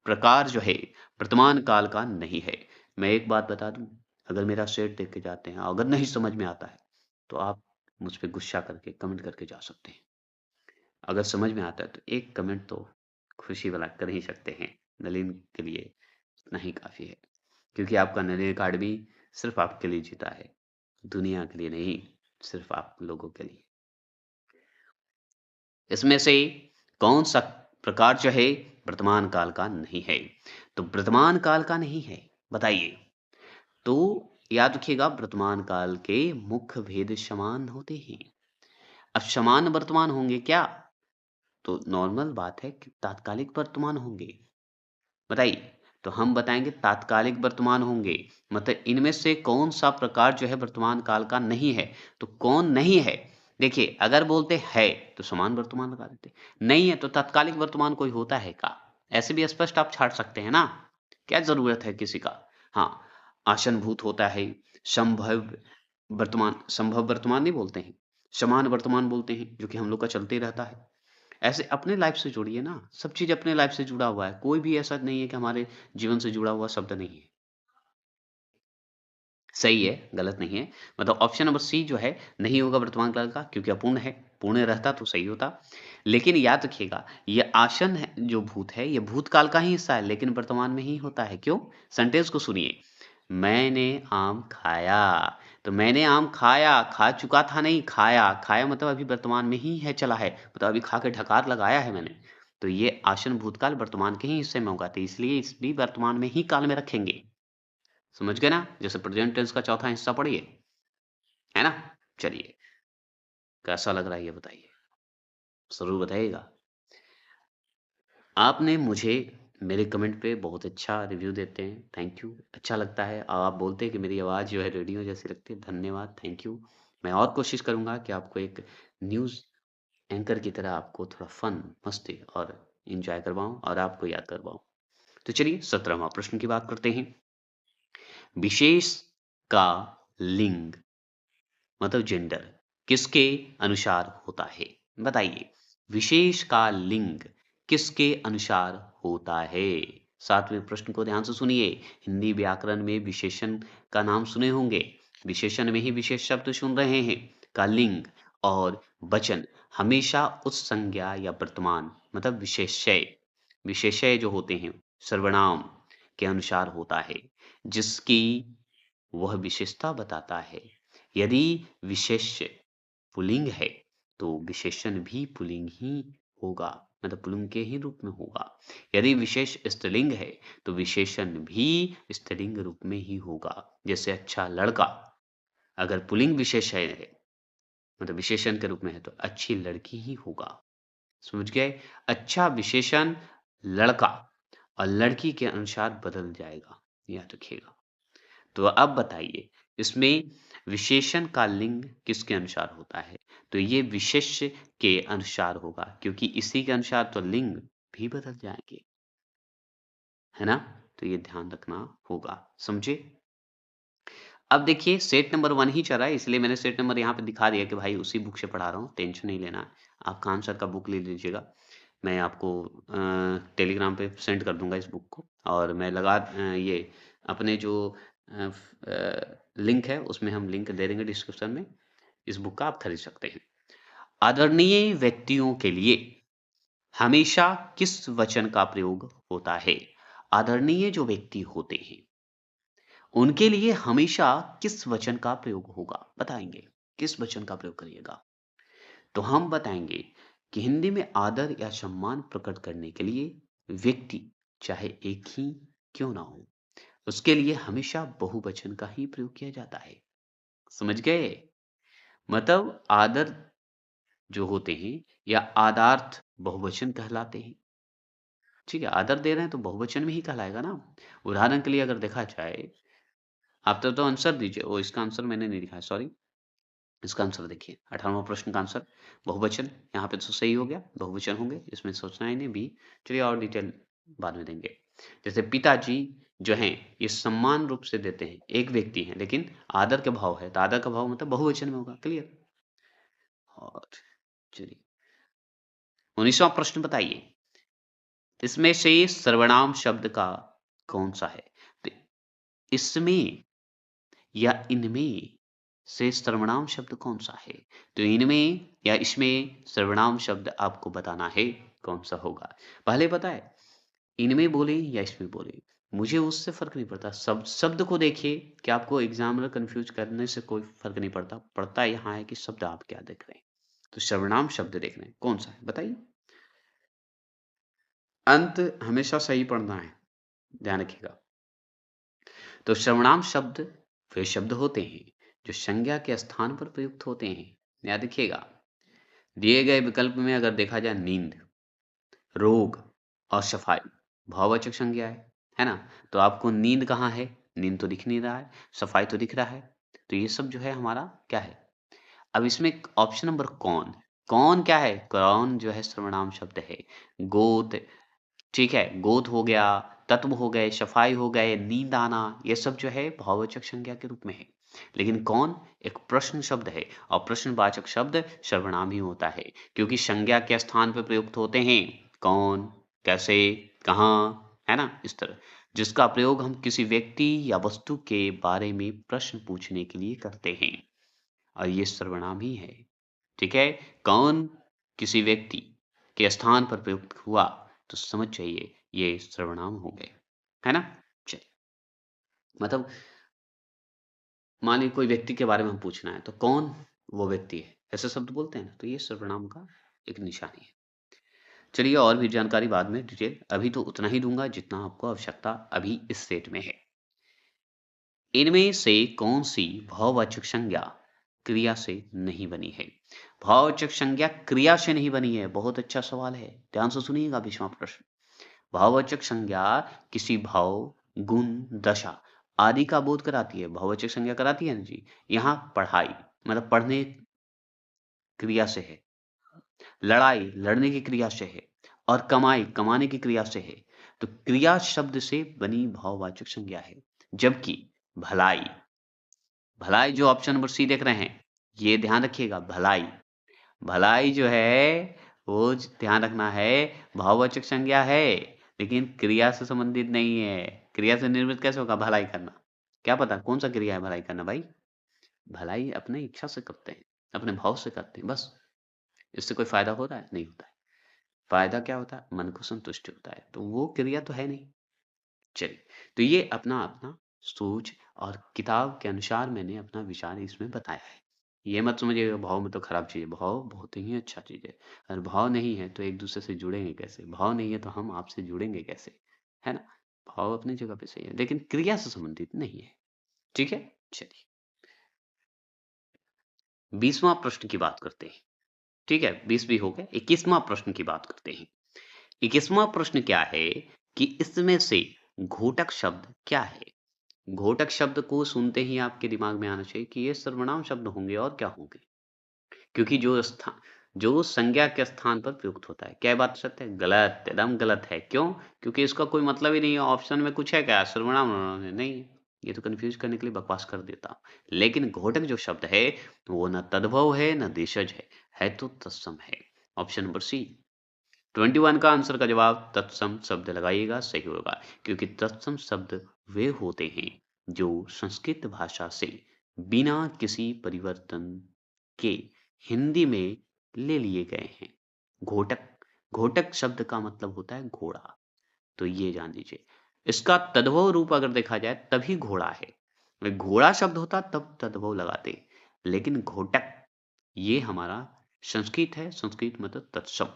प्रकार जो है वर्तमान काल का नहीं है? मैं एक बात बता दूं, अगर मेरा सेट देख के जाते हैं, अगर नहीं समझ में आता है तो आप मुझ पे गुस्सा करके कमेंट करके जा सकते हैं। अगर समझ में आता है तो एक कमेंट तो खुशी वाला कर ही सकते हैं। नलिन के लिए इतना ही काफी है, क्योंकि आपका नलिन कार्ड भी सिर्फ आपके लिए जीता है, दुनिया के लिए नहीं, सिर्फ आप लोगों के लिए। इसमें से कौन सा प्रकार जो है वर्तमान काल का नहीं है? तो वर्तमान काल का नहीं है, बताइए। तो याद रखिएगा, वर्तमान काल के मुख्य भेद समान होते हैं। अब समान वर्तमान होंगे क्या? तो नॉर्मल बात है कि तात्कालिक वर्तमान होंगे। बताइए। तो हम बताएंगे तात्कालिक वर्तमान होंगे। मतलब इनमें से कौन सा प्रकार जो है वर्तमान काल का नहीं है? तो कौन नहीं है? देखिए, अगर बोलते है तो समान वर्तमान लगा देते, नहीं है तो तात्कालिक वर्तमान कोई होता है का? ऐसे भी स्पष्ट आप छाट सकते हैं ना, क्या जरूरत है किसी का। हाँ, आसन भूत होता है, संभव वर्तमान, संभव वर्तमान नहीं बोलते हैं, समान वर्तमान बोलते हैं, जो कि हम लोग का चलते ही रहता है। ऐसे अपने लाइफ से जोड़िए ना, सब चीज अपने लाइफ से जुड़ा हुआ है, कोई भी ऐसा नहीं है कि हमारे जीवन से जुड़ा हुआ शब्द नहीं है। सही है, गलत नहीं है। मतलब ऑप्शन नंबर सी जो है नहीं होगा वर्तमान काल का, क्योंकि अपूर्ण है। पूर्ण रहता तो सही होता। लेकिन याद रखिएगा, ये आसन है जो भूत है, ये भूतकाल का ही हिस्सा है, लेकिन वर्तमान में ही होता है। क्यों? सेंटेंस को सुनिए, मैंने आम खाया। तो मैंने आम खाया, खा चुका था नहीं, खाया। खाया मतलब अभी वर्तमान में ही है, चला है, मतलब अभी खा के ढकार लगाया है मैंने। तो ये आसन भूतकाल वर्तमान के ही हिस्से में होगा, तो इसलिए इस भी वर्तमान में ही काल में रखेंगे। समझ गए ना? जैसे प्रेजेंट टेंस का चौथा हिस्सा पढ़िए, है ना। चलिए, कैसा लग रहा है ये बताइए, जरूर बताइएगा। आपने मुझे मेरे कमेंट पे बहुत अच्छा रिव्यू देते हैं, थैंक यू। अच्छा लगता है, और आप बोलते हैं कि मेरी आवाज़ जो है रेडियो जैसी लगती है, धन्यवाद, थैंक यू। मैं और कोशिश करूंगा कि आपको एक न्यूज़ एंकर की तरह आपको थोड़ा फन, मस्ती और एंजॉय करवाऊं और आपको याद करवाऊं। तो चलिए 17वां प्रश्न की बात करते हैं। विशेष का लिंग मतलब जेंडर किसके अनुसार होता है? बताइए, विशेष का लिंग किसके अनुसार होता है? 7वें प्रश्न को ध्यान से सुनिए। हिंदी व्याकरण में विशेषण का नाम सुने होंगे। विशेषण में ही विशेष शब्द सुन रहे हैं। का लिंग और वचन हमेशा उस संज्ञा या वर्तमान मतलब विशेष्य विशेष्य जो होते हैं सर्वनाम के अनुसार होता है, जिसकी वह विशेषता बताता है। यदि विशेष्य पुल्लिंग है तो विशेषण भी पुल्लिंग ही होगा, मतलब पुल्लिंग के ही रूप में होगा। यदि विशेष स्त्रीलिंग है तो विशेषण भी स्त्रीलिंग रूप में ही होगा। जैसे अच्छा लड़का अगर पुल्लिंग विशेष है मतलब विशेषण के रूप में है तो अच्छी लड़की ही होगा। समझ गए? अच्छा विशेषण लड़का और लड़की के अनुसार बदल जाएगा, याद रखिएगा। तो अब बताइए इसमें विशेषण का लिंग किसके अनुसार होता है? तो ये विशेष्य के अनुसार होगा, क्योंकि इसी के अनुसार तो लिंग भी बदल जाएंगे, है ना? तो ये ध्यान रखना होगा, समझे? अब देखिए सेट नंबर 1 ही चल रहा है, इसलिए मैंने सेट नंबर यहाँ पे दिखा दिया कि भाई उसी बुक से पढ़ा रहा हूँ, टेंशन नहीं लेना। आप खान सर का बुक ले लीजिएगा। मैं आपको टेलीग्राम पे सेंड कर दूंगा इस बुक को, और मैं ये अपने जो लिंक है उसमें हम लिंक दे देंगे डिस्क्रिप्शन में। इस बुक का आप खरीद सकते हैं। आदरणीय व्यक्तियों के लिए हमेशा किस वचन का प्रयोग होता है? आदरणीय जो व्यक्ति होते हैं उनके लिए हमेशा किस वचन का प्रयोग होगा? बताएंगे किस वचन का प्रयोग करिएगा? तो हम बताएंगे कि हिंदी में आदर या सम्मान प्रकट करने के लिए व्यक्ति चाहे एक ही क्यों ना हो, उसके लिए हमेशा बहुवचन का ही प्रयोग किया जाता है। समझ गए? मतलब आदर जो होते हैं या आदार्थ बहुवचन कहलाते हैं। ठीक है, आदर दे रहे हैं तो बहुवचन में ही कहलाएगा ना। उदाहरण के लिए अगर देखा जाए, आप तो आंसर दीजिए। वो इसका आंसर मैंने नहीं दिखाया, सॉरी। इसका आंसर देखिए, 18वां प्रश्न का आंसर बहुवचन। यहाँ पे तो सही हो गया, बहुवचन होंगे, इसमें सोचना ही नहीं भी। चलिए और डिटेल बाद में देंगे। जैसे पिताजी जो हैं ये सम्मान रूप से देते हैं, एक व्यक्ति है लेकिन आदर के भाव है, तो आदर का भाव मतलब बहुवचन में होगा। क्लियर? और चलिए 19वां प्रश्न बताइए, इसमें से सर्वनाम शब्द का कौन सा है? तो इसमें या इनमें से सर्वनाम शब्द कौन सा है? तो इनमें या इसमें सर्वनाम शब्द आपको बताना है कौन सा होगा। पहले पता है इनमें बोले या इसमें बोले, मुझे उससे फर्क नहीं पड़ता। शब्द शब्द को देखिए कि आपको एग्जामिनर कंफ्यूज करने से कोई फर्क नहीं पड़ता। पड़ता यहाँ है कि शब्द आप क्या देख रहे हैं। तो सर्वनाम शब्द देख रहे हैं, कौन सा है बताइए। अंत हमेशा सही पढ़ना है, ध्यान रखिएगा। तो सर्वनाम शब्द वे शब्द होते हैं जो संज्ञा के स्थान पर प्रयुक्त होते हैं। याद रखिएगा, दिए गए विकल्प में अगर देखा जाए नींद, रोग और सफाई भाववाचक संज्ञा है ना? तो आपको नींद कहाँ है? नींद तो दिख नहीं रहा है, सफाई तो दिख रहा है। तो ये सब जो है हमारा क्या है? अब इसमें ऑप्शन नंबर कौन, कौन क्या है? कौन जो है सर्वनाम शब्द है। गोद, ठीक है, गोद हो गया, तत्व हो गए, सफाई हो गए, नींद आना, ये सब जो है भाववाचक संज्ञा के रूप में है। लेकिन कौन एक प्रश्न शब्द है, और प्रश्नवाचक शब्द सर्वनाम ही होता है, क्योंकि संज्ञा के स्थान पर प्रयुक्त होते हैं। कौन, कैसे, कहाँ, है ना? इस तरह जिसका प्रयोग हम किसी व्यक्ति या वस्तु के बारे में प्रश्न पूछने के लिए करते हैं, और ये सर्वनाम ही है। ठीक है, कौन किसी व्यक्ति के स्थान पर प्रयुक्त हुआ तो समझ जाइए ये सर्वनाम हो गए, है ना? चलिए, मतलब मान लीजिए कोई व्यक्ति के बारे में हम पूछना है तो कौन वो व्यक्ति है, ऐसे शब्द बोलते हैं ना, तो ये सर्वनाम का एक निशानी है। चलिए और भी जानकारी बाद में डिटेल, अभी तो उतना ही दूंगा जितना आपको आवश्यकता अभी इस सेट में है। इनमें से कौन सी भाववाचक संज्ञा क्रिया से नहीं बनी है? भाववाचक संज्ञा क्रिया से नहीं बनी है, बहुत अच्छा सवाल है, ध्यान से सुनिएगा 20वां प्रश्न। भाववाचक संज्ञा किसी भाव, गुण, दशा आदि का बोध कराती है। भाववाचक संज्ञा कराती है ना जी। यहाँ पढ़ाई, मतलब पढ़ने क्रिया से है, लड़ाई लड़ने की क्रिया से है, और कमाई कमाने की क्रिया से है। तो क्रिया शब्द से बनी भाववाचक संज्ञा है। जबकि भलाई, भलाई जो ऑप्शन नंबर सी देख रहे हैं, ये ध्यान रखिएगा, भलाई, भलाई जो है वो ध्यान रखना है, भाववाचक संज्ञा है, लेकिन क्रिया से संबंधित नहीं है। क्रिया से निर्मित कैसे होगा भलाई करना? क्या पता कौन सा क्रिया है भलाई करना भाई? भलाई अपने इच्छा से करते हैं, अपने भाव से करते हैं बस। इससे कोई फायदा हो रहा है? नहीं होता है। फायदा क्या होता है? मन को संतुष्टि होता है, तो वो क्रिया तो है नहीं। चलिए, तो ये अपना अपना सोच और किताब के अनुसार मैंने अपना विचार इसमें बताया है। ये मत समझिएगा भाव में तो खराब चीज़ है, भाव बहुत ही अच्छा चीज़ है। अगर भाव नहीं है तो एक दूसरे से जुड़ेंगे कैसे? भाव नहीं है तो हम आपसे जुड़ेंगे कैसे? है ना? भाव अपनी जगह पे सही है, लेकिन क्रिया से संबंधित नहीं है। ठीक है? चलिए, 20वां प्रश्न की बात करते हैं। ठीक है, 20 भी हो गए, 21वां प्रश्न की बात करते हैं। 21वां प्रश्न क्या है कि इसमें से घोटक शब्द क्या है? घोटक शब्द को सुनते ही आपके दिमाग में आना चाहिए कि ये सर्वनाम शब्द होंगे और क्या होंगे, क्योंकि जो संज्ञा के स्थान पर प्रयुक्त होता है। क्या ये बात सत्य है? गलत, एकदम गलत है। क्यों? क्योंकि इसका कोई मतलब ही नहीं है। ऑप्शन में कुछ है क्या सर्वनाम? नहीं है। ये तो कंफ्यूज करने के लिए बकवास कर देता। लेकिन घोटक जो शब्द है वो न तद्भव है न देशज है तो तत्सम है। ऑप्शन नंबर सी, 21 का आंसर का जवाब तत्सम शब्द लगाइएगा, सही होगा। क्योंकि तत्सम शब्द वे होते हैं जो संस्कृत भाषा से बिना किसी परिवर्तन के हिंदी में ले लिए गए हैं। घोटक, घोटक शब्द का मतलब होता है घोड़ा, तो ये जान लीजिए। इसका तद्भव रूप अगर देखा जाए तभी घोड़ा है। अगर घोड़ा शब्द होता तब तद्भव लगाते, लेकिन घोटक ये हमारा संस्कृत है, संस्कृत मतलब तत्सम।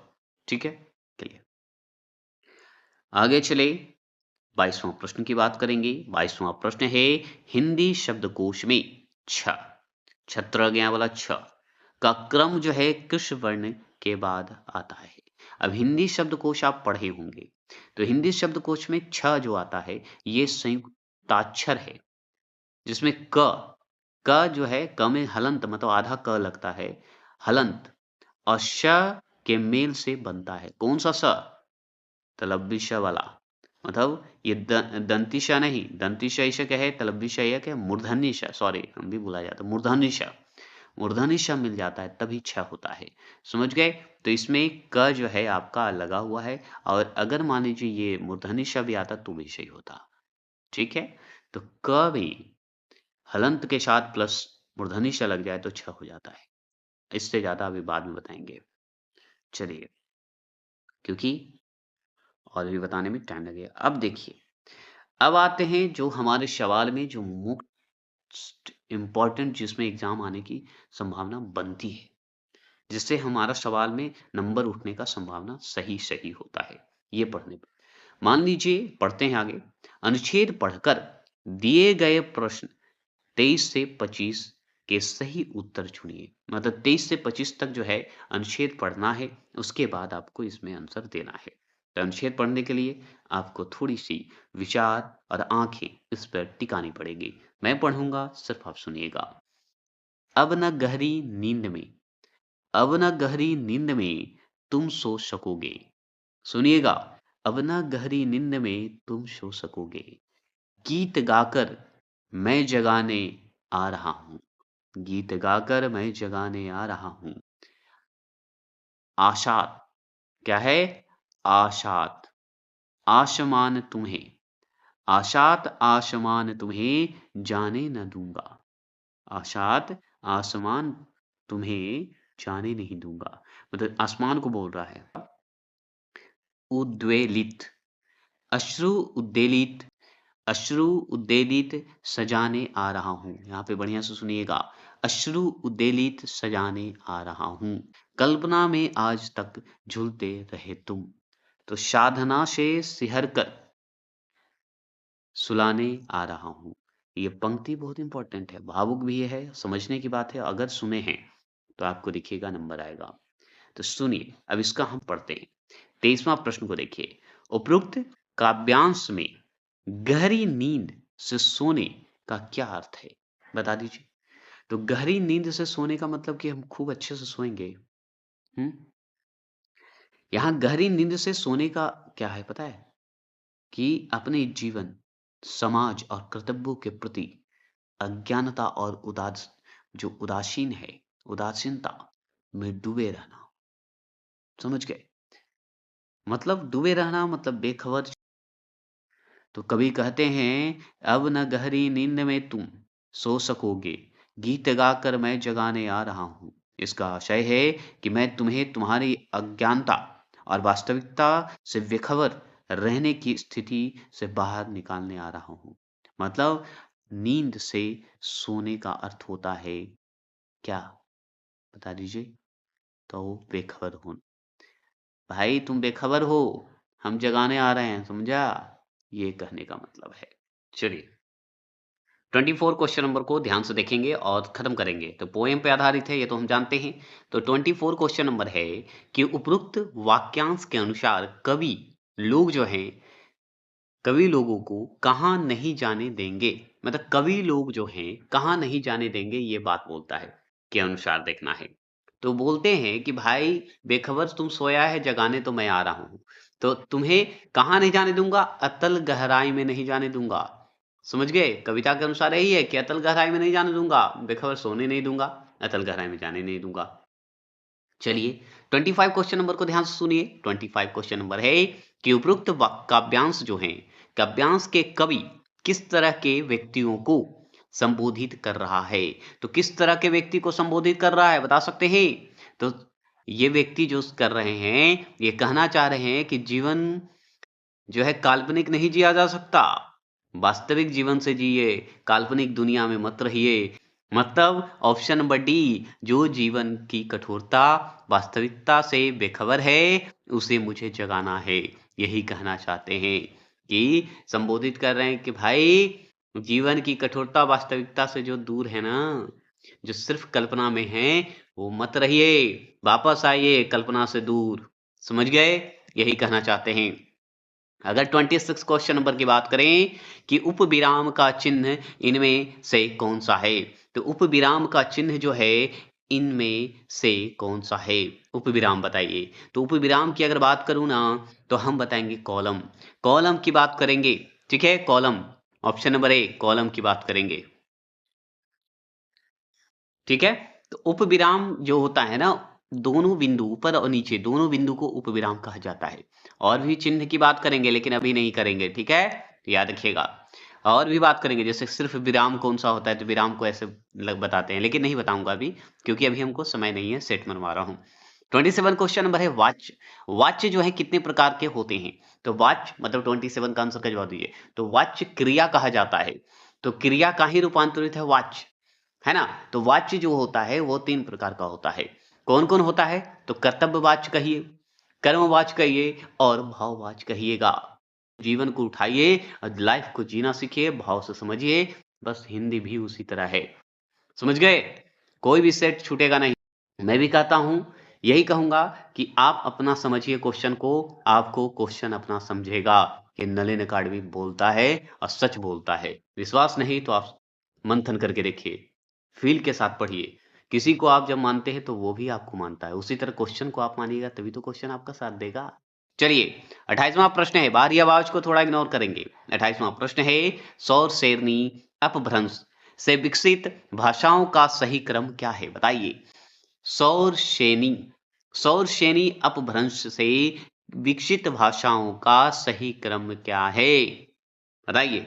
ठीक है, क्लियर। आगे चले, 22वां प्रश्न की बात करेंगे। 22वां प्रश्न है, हिंदी शब्दकोश में छ, छत्र गया वाला छ का क्रम जो है किस वर्ण के बाद आता है? अब हिंदी शब्दकोश आप पढ़े होंगे, तो हिंदी शब्दकोश में छ जो आता है ये संयुक्ताक्षर है, जिसमें क जो है क में हलंत मतलब आधा क लगता है, हलंत, और श के मेल से बनता है। कौन सा स? तलव्य श वाला। मतलब ये दंती श नहीं, दंती श इसे क्या है, तलव्य श या क्या, मूर्धन्य श, सॉरी हम भी भुला जाता, मूर्धन्य श, मूर्धन्य श मिल जाता है तभी छ होता है। समझ गए? तो इसमें क जो है आपका लगा हुआ है, और अगर मान लीजिए ये मूर्धन्य श भी आता तो भी सही होता। ठीक है, तो क भी हलंत के साथ प्लस मूर्धन्य श लग जाए तो छ हो जाता है। इससे ज्यादा अभी बाद में बताएंगे। चलिए, क्योंकि और भी बताने में टाइम लगेगा। अब देखिए, अब आते हैं जो हमारे सवाल में जो मोस्ट इम्पोर्टेंट, जिसमें एग्जाम आने की संभावना बनती है, जिससे हमारा सवाल में नंबर उठने का संभावना सही सही होता है, ये पढ़ने पर। मान लीजिए, पढ़ते हैं आगे। अनुच्छेद पढ़कर दिए गए प्रश्न 23 से 25 के सही उत्तर चुनिए। मतलब 23 से 25 तक जो है अनुच्छेद पढ़ना है, उसके बाद आपको इसमें आंसर देना है। तो अनुच्छेद पढ़ने के लिए आपको थोड़ी सी विचार और आंखें इस पर टिकानी पड़ेगी। मैं पढ़ूंगा, सिर्फ आप सुनिएगा। अब न गहरी नींद में, अब न गहरी नींद में तुम सो सकोगे। सुनिएगा, अब न गहरी नींद में तुम सो सकोगे। गीत गाकर मैं जगाने आ रहा हूँ, गीत गाकर मैं जगाने आ रहा हूँ। आशात, क्या है? आशात आसमान तुम्हें, आशात आसमान तुम्हें जाने न दूंगा, आशात आसमान तुम्हें जाने नहीं दूंगा। मतलब आसमान को बोल रहा है। उद्वेलित, अश्रु उद्वेलित, अश्रु उद्वेलित सजाने आ रहा हूँ। यहाँ पे बढ़िया से सुनिएगा, अश्रु उद्वेलित सजाने आ रहा हूँ। कल्पना में आज तक झूलते रहे तुम, तो साधना से सिहर कर सुलाने आ रहा हूँ। ये पंक्ति बहुत इंपॉर्टेंट है, भावुक भी है, समझने की बात है। अगर सुने हैं तो आपको दिखेगा, नंबर आएगा। तो सुनिए, अब इसका हम पढ़ते हैं। 23वां प्रश्न को देखिए। उपरोक्त काव्यांश में गहरी नींद से सोने का क्या अर्थ है? बता दीजिए। तो गहरी नींद से सोने का मतलब कि हम खूब अच्छे से सोएँगे। हुँ? यहाँ गहरी नींद से सोने का क्या है पता है? कि अपने जीवन, समाज और कर्तव्यों के प्रति अज्ञानता और उदासीन है, उदासीनता में डूबे रहना। समझ गए? मतलब डूबे रहना मतलब बेखबर। तो कवि कहते हैं, अब न गहरी नींद में तुम सो सकोगे, गीत गाकर मैं जगाने आ रहा हूँ। इसका आशय है कि मैं तुम्हें तुम्हारी अज्ञानता और वास्तविकता से बेखबर रहने की स्थिति से बाहर निकालने आ रहा हूँ। मतलब नींद से सोने का अर्थ होता है क्या? बता दीजिए? तो बेखबर होना। भाई तुम बेखबर हो, हम जगाने आ रहे हैं, समझा? ये कहने का मतलब है। चलिए 24 क्वेश्चन नंबर को ध्यान से देखेंगे और खत्म करेंगे। तो पोएम पे आधारित है, ये तो हम जानते हैं। तो 24 क्वेश्चन नंबर है कि उपरोक्त वाक्यांश के अनुसार कवि लोग जो हैं, कवि लोगों को कहाँ नहीं जाने देंगे। मतलब कवि लोग जो हैं कहाँ नहीं जाने देंगे, ये बात बोलता है के अनुसार देखना है। तो बोलते हैं कि भाई बेखबर तुम सोया है, जगाने तो मैं आ रहा हूँ। तो तुम्हें कहाँ नहीं जाने दूंगा? अतल गहराई में नहीं जाने दूंगा। समझ गए? कविता के अनुसार यही है कि अतल गहराई में नहीं जाने दूंगा, बेखबर सोने नहीं दूंगा, अतल गहराई में जाने नहीं दूंगा। चलिए 25 क्वेश्चन नंबर को ध्यान से सुनिए। 25 क्वेश्चन नंबर है कि उपरोक्त काव्यांश जो हैं, काव्यांश के कवि किस तरह के व्यक्तियों को संबोधित कर रहा है? तो किस तरह के व्यक्ति को संबोधित कर रहा है, बता सकते हैं? तो ये व्यक्ति जो कर रहे हैं, ये कहना चाह रहे हैं कि जीवन जो है काल्पनिक नहीं जिया जा सकता। वास्तविक जीवन से जिए, काल्पनिक दुनिया में मत रहिए। मतलब ऑप्शन नंबर डी, जो जीवन की कठोरता वास्तविकता से बेखबर है, उसे मुझे जगाना है। यही कहना चाहते हैं कि संबोधित कर रहे हैं कि भाई जीवन की कठोरता वास्तविकता से जो दूर है ना, जो सिर्फ कल्पना में है, वो मत रहिए, वापस आइए कल्पना से दूर। समझ गए? यही कहना चाहते हैं। अगर 26 क्वेश्चन नंबर की बात करें कि उपविराम का चिन्ह इनमें से कौन सा है? तो उपविराम का चिन्ह जो है इनमें से कौन सा है? उपविराम बताइए। तो उपविराम की अगर बात करूं ना, तो हम बताएंगे कॉलम। कॉलम की बात करेंगे, ठीक है? Column, option number A, column की बात करेंगे। ठीक है? तो उपविराम जो होता है ना, दोनों बिंदु ऊपर और नीचे दोनों बिंदु को उपविराम कहा जाता है। और भी चिन्ह की बात करेंगे लेकिन अभी नहीं करेंगे, ठीक है? याद रखिएगा। और भी बात करेंगे, जैसे सिर्फ विराम कौन सा होता है, तो विराम को ऐसे बताते हैं, लेकिन नहीं बताऊंगा अभी, क्योंकि अभी हमको समय नहीं है, सेट मरवा रहा हूँ। 27 क्वेश्चन नंबर है वाच्य। वाच्य जो है कितने प्रकार के होते हैं? तो वाच्य मतलब 27 का आंसर का जवाब दीजिए। तो वाच्य क्रिया कहा जाता है। तो क्रिया का ही रूपांतरित है वाच्य, है ना? तो वाच्य जो होता है वो 3 प्रकार का होता है। कौन-कौन होता है? तो कर्तव्य वाच्य कहिए, कर्म वाच्य कहिए और भाव वाच्य कहिएगा। जीवन को उठाइए और लाइफ को जीना सीखिए, भाव से समझिए। बस हिंदी भी उसी तरह है। समझ गए? कोई भी सेट छूटेगा नहीं। मैं भी कहता हूँ, यही कहूँगा कि आप अपना समझिए क्वेश्चन को, आपको क्वेश्चन अपना समझेगा। ये नलिन अकाडमी बोलता है और सच बोलता है। विश्वास नहीं तो आप मंथन करके देखिए, फ़ील के साथ पढ़िए। किसी को आप जब मानते हैं तो वो भी आपको मानता है। उसी तरह क्वेश्चन को आप मानिएगा तभी तो क्वेश्चन आपका साथ देगा। चलिए 28वां प्रश्न है, बाहरी आवाज को थोड़ा इग्नोर करेंगे। 28वां प्रश्न है, सौर शेरनी अपभ्रंश से विकसित भाषाओं का सही क्रम क्या है? बताइए। सौर श्रेणी, सौर श्रेणी अपभ्रंश से विकसित भाषाओं का सही क्रम क्या है? बताइए।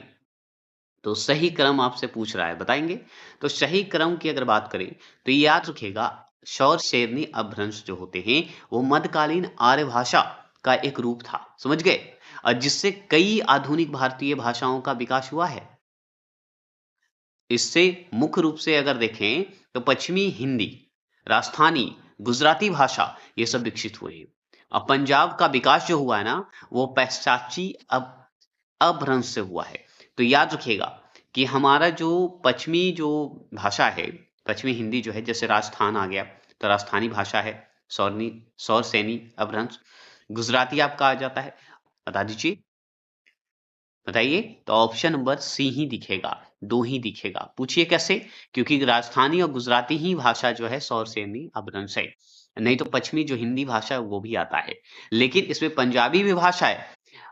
तो सही क्रम आपसे पूछ रहा है, बताएंगे? तो सही क्रम की अगर बात करें तो ये याद रखिएगा, सौर शेरनी अपभ्रंश जो होते हैं वो मध्यकालीन आर्य भाषा का एक रूप था। समझ गए? और जिससे कई आधुनिक भारतीय भाषाओं का विकास हुआ है। इससे मुख्य रूप से अगर देखें तो पश्चिमी हिंदी, राजस्थानी, गुजराती भाषा ये सब विकसित हुए हैं। अब पंजाब का विकास जो हुआ है ना, वो पैशाची अपभ्रंश से हुआ है। तो याद रखिएगा कि हमारा जो पश्चिमी जो भाषा है, पश्चिमी हिंदी जो है, जैसे राजस्थान आ गया तो राजस्थानी भाषा है, सौर सैनी अपभ्रंश। गुजराती आपका आ जाता है, बता दीजिए, बताइए। तो ऑप्शन नंबर सी ही दिखेगा, दो ही दिखेगा। पूछिए कैसे? क्योंकि राजस्थानी और गुजराती ही भाषा जो है सौर सेनी अपभ्रंश है, नहीं तो पश्चिमी जो हिंदी भाषा है वो भी आता है, लेकिन इसमें पंजाबी भी भाषा है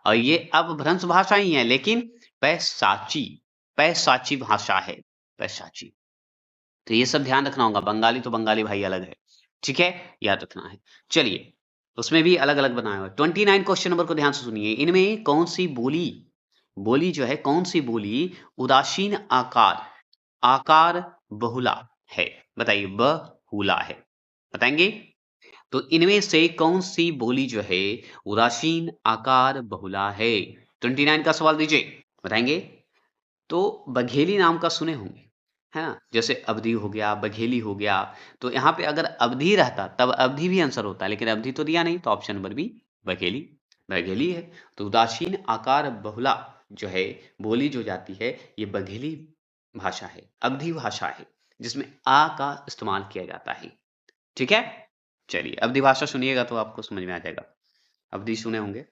और ये अपभ्रंश भाषा ही है, लेकिन पैसाची पैसाची भाषा है, पैसाची। तो ये सब ध्यान रखना होगा। बंगाली तो बंगाली भाई अलग है, ठीक है, याद रखना है। चलिए, उसमें भी अलग अलग बनाया हुआ है। 29 क्वेश्चन नंबर को ध्यान से सुनिए। इनमें कौन सी बोली बोली जो है, कौन सी बोली उदासीन आकार आकार बहुला है? बताइए, बहुला है, बताएंगे? तो इनमें से कौन सी बोली जो है उदासीन आकार बहुला है? 29 का सवाल दीजिए, बताएंगे? तो बघेली नाम का सुने होंगे, है ना? जैसे अवधि हो गया, बघेली हो गया। तो यहाँ पे अगर अवधि रहता तब अवधि भी आंसर होता, लेकिन अवधि तो दिया नहीं, तो option number B Bagheli, Bagheli है। तो उदासीन आकार बहुला जो है बोली जो जाती है, ये बघेली भाषा है, अवधि भाषा है, जिसमें आ का इस्तेमाल किया जाता है। ठीक है, चलिए अवधि भाषा सुनिएगा तो आपको समझ में आ जाएगा। अवधि सुने होंगे,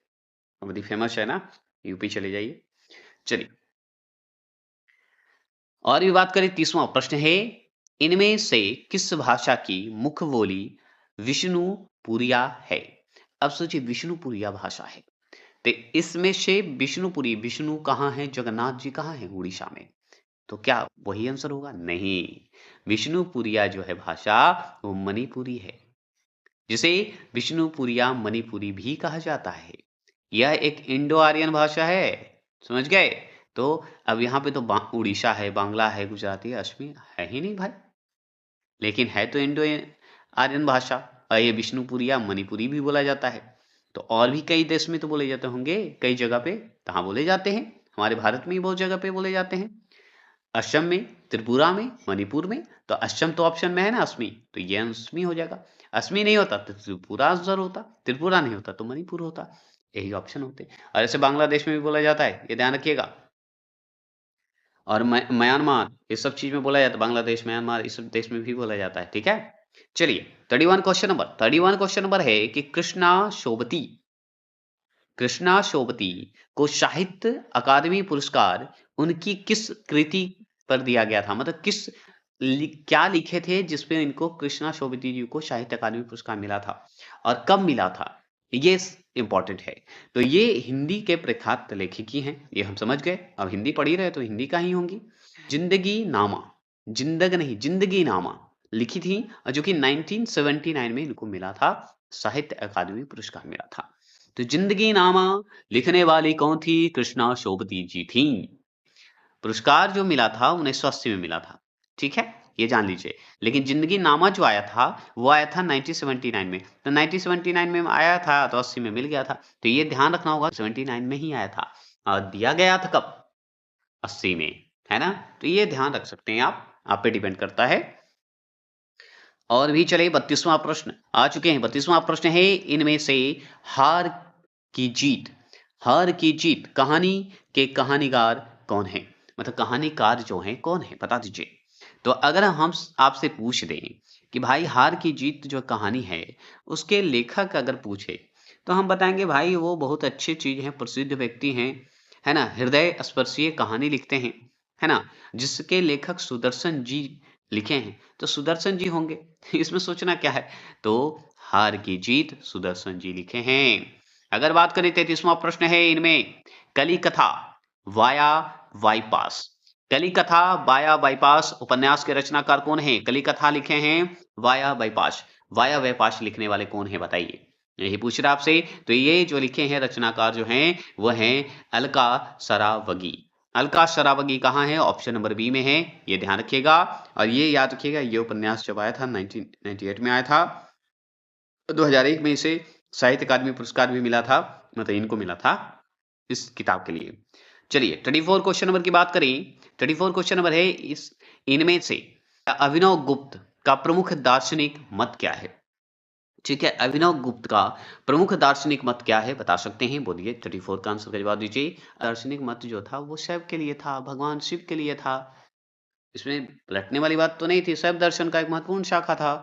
अवधि फेमस है ना, यूपी चले जाइए। चलिए और भी बात करें, 30वां प्रश्न है, इनमें से किस भाषा की मुख्य बोली विष्णुपुरिया है? अब सोचिए, विष्णुपुरिया भाषा है, तो इसमें से विष्णुपुरी, विष्णु कहाँ है, जगन्नाथ जी कहाँ है? उड़ीसा में। तो क्या वही आंसर होगा? नहीं, विष्णुपुरिया जो है भाषा वो मणिपुरी है, जिसे विष्णुपुरिया मणिपुरी भी कहा जाता है। यह एक इंडो आर्यन भाषा है, समझ गए? तो अब यहाँ पे तो उड़ीसा है, बांग्ला है, गुजराती है, असमी है ही नहीं भाई, लेकिन है तो इंडो आर्यन भाषा। और ये विष्णुपुरिया मणिपुरी भी बोला जाता है। तो और भी कई देश में तो बोले जाते होंगे, कई जगह पे कहाँ बोले जाते हैं, हमारे भारत में ही बहुत जगह पे बोले जाते हैं। असम में, त्रिपुरा में, मणिपुर में। तो असम तो ऑप्शन में है ना, असमी, तो ये असमी हो जाएगा। असमी नहीं होता तो त्रिपुरा आंसर होता, त्रिपुरा नहीं होता तो मणिपुर होता, यही ऑप्शन होते। और ऐसे बांग्लादेश में भी बोला जाता है, ये ध्यान रखिएगा। और म्यांमार, ये सब चीज में बोला जाता है, बांग्लादेश, म्यांमार, इस सब देश में भी बोला जाता है। ठीक है, चलिए 31 क्वेश्चन नंबर है कि कृष्णा शोभती को साहित्य अकादमी पुरस्कार उनकी किस कृति पर दिया गया था? मतलब क्या लिखे थे जिसपे इनको कृष्णा शोभती जी को साहित्य अकादमी पुरस्कार मिला था और कब मिला था? ये इंपॉर्टेंट है। तो ये हिंदी के प्रख्यात लेखिकी हैं, ये हम समझ गए। अब हिंदी पढ़ ही रहे तो हिंदी का ही होंगी। जिंदगी नामा, जिंदग नहीं, जिंदगी नामा लिखी थी, और जो कि 1979 में इनको मिला था, साहित्य अकादमी पुरस्कार मिला था। तो जिंदगी नामा लिखने वाली कौन थी? कृष्णा शोभती जी थी। पुरस्कार जो मिला था 1980 में मिला था, ठीक है, ये जान लीजिए। लेकिन जिंदगी नामा जो आया था वो आया था 1979 में। तो 1979 में आया था तो 80 में मिल गया था, तो ये ध्यान रखना होगा, 79 में ही आया था और दिया गया था कब? 80 में, है ना? तो ये ध्यान रख सकते हैं आप पे डिपेंड करता है। और भी चले, 32वां प्रश्न आ चुके हैं। 32वां प्रश्न है, इनमें से हार की जीत हार की जीत कहानी के कहानीकार कौन है? मतलब कहानीकार जो है कौन है, बता दीजिए। तो अगर हम आपसे पूछ दें कि भाई हार की जीत जो कहानी है उसके लेखक अगर पूछे, तो हम बताएंगे भाई वो बहुत अच्छी चीज है, प्रसिद्ध व्यक्ति हैं, है ना, हृदय स्पर्शीय कहानी लिखते हैं, है ना, जिसके लेखक सुदर्शन जी लिखे हैं, तो सुदर्शन जी होंगे। इसमें सोचना क्या है? तो हार की जीत सुदर्शन जी लिखे हैं। अगर बात करें 33वां प्रश्न है, इनमें कली कथा वाया बाईपास, कली कथा वाया बाईपास उपन्यास के रचनाकार कौन है? कली कथा लिखे हैं वाया बाईपास, वाया बाईपास लिखने वाले कौन है बताइए, यही पूछ रहा आपसे। तो ये जो लिखे हैं रचनाकार जो हैं वो हैं अलका सरावगी। अलका सरावगी कहाँ है? ऑप्शन नंबर बी में है, ये ध्यान रखिएगा। और ये याद रखिएगा, ये उपन्यास जब आया था 1998 में आया था, 2001 में इसे साहित्य अकादमी पुरस्कार भी मिला था, मतलब इनको मिला था इस किताब के लिए। चलिए 34 क्वेश्चन नंबर की बात करें। 34 क्वेश्चन नंबर है, इस इनमें से अभिनव गुप्त का प्रमुख दार्शनिक मत क्या है? ठीक है, अभिनव गुप्त का प्रमुख दार्शनिक मत क्या है, बता सकते हैं? बोलिए, 34 का आंसर का जवाब दीजिए। दार्शनिक मत जो था वो शैव के लिए था, भगवान शिव के लिए था, इसमें रटने वाली बात तो नहीं थी, शैव दर्शन का एक महत्वपूर्ण शाखा था,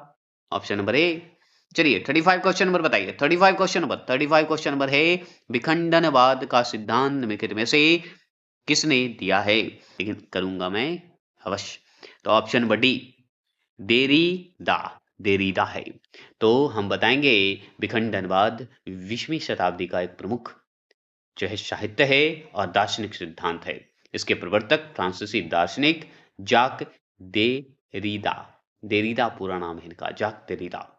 ऑप्शन नंबर ए। चलिए 35 क्वेश्चन नंबर बताइए। 35 क्वेश्चन नंबर है, विखंडनवाद का सिद्धांत निम्नलिखित में से किसने दिया है? लेकिन करूंगा मैं अवश्य। तो ऑप्शन नंबर डी, देरीदा, देरीदा है। तो हम बताएंगे विखंडनवाद 20वीं शताब्दी का एक प्रमुख जो है साहित्य है और दार्शनिक सिद्धांत है। इसके प्रवर्तक फ्रांसीसी दार्शनिक जाक देरीदा, देरीदा पूरा नाम है इनका, जाक देरीदा।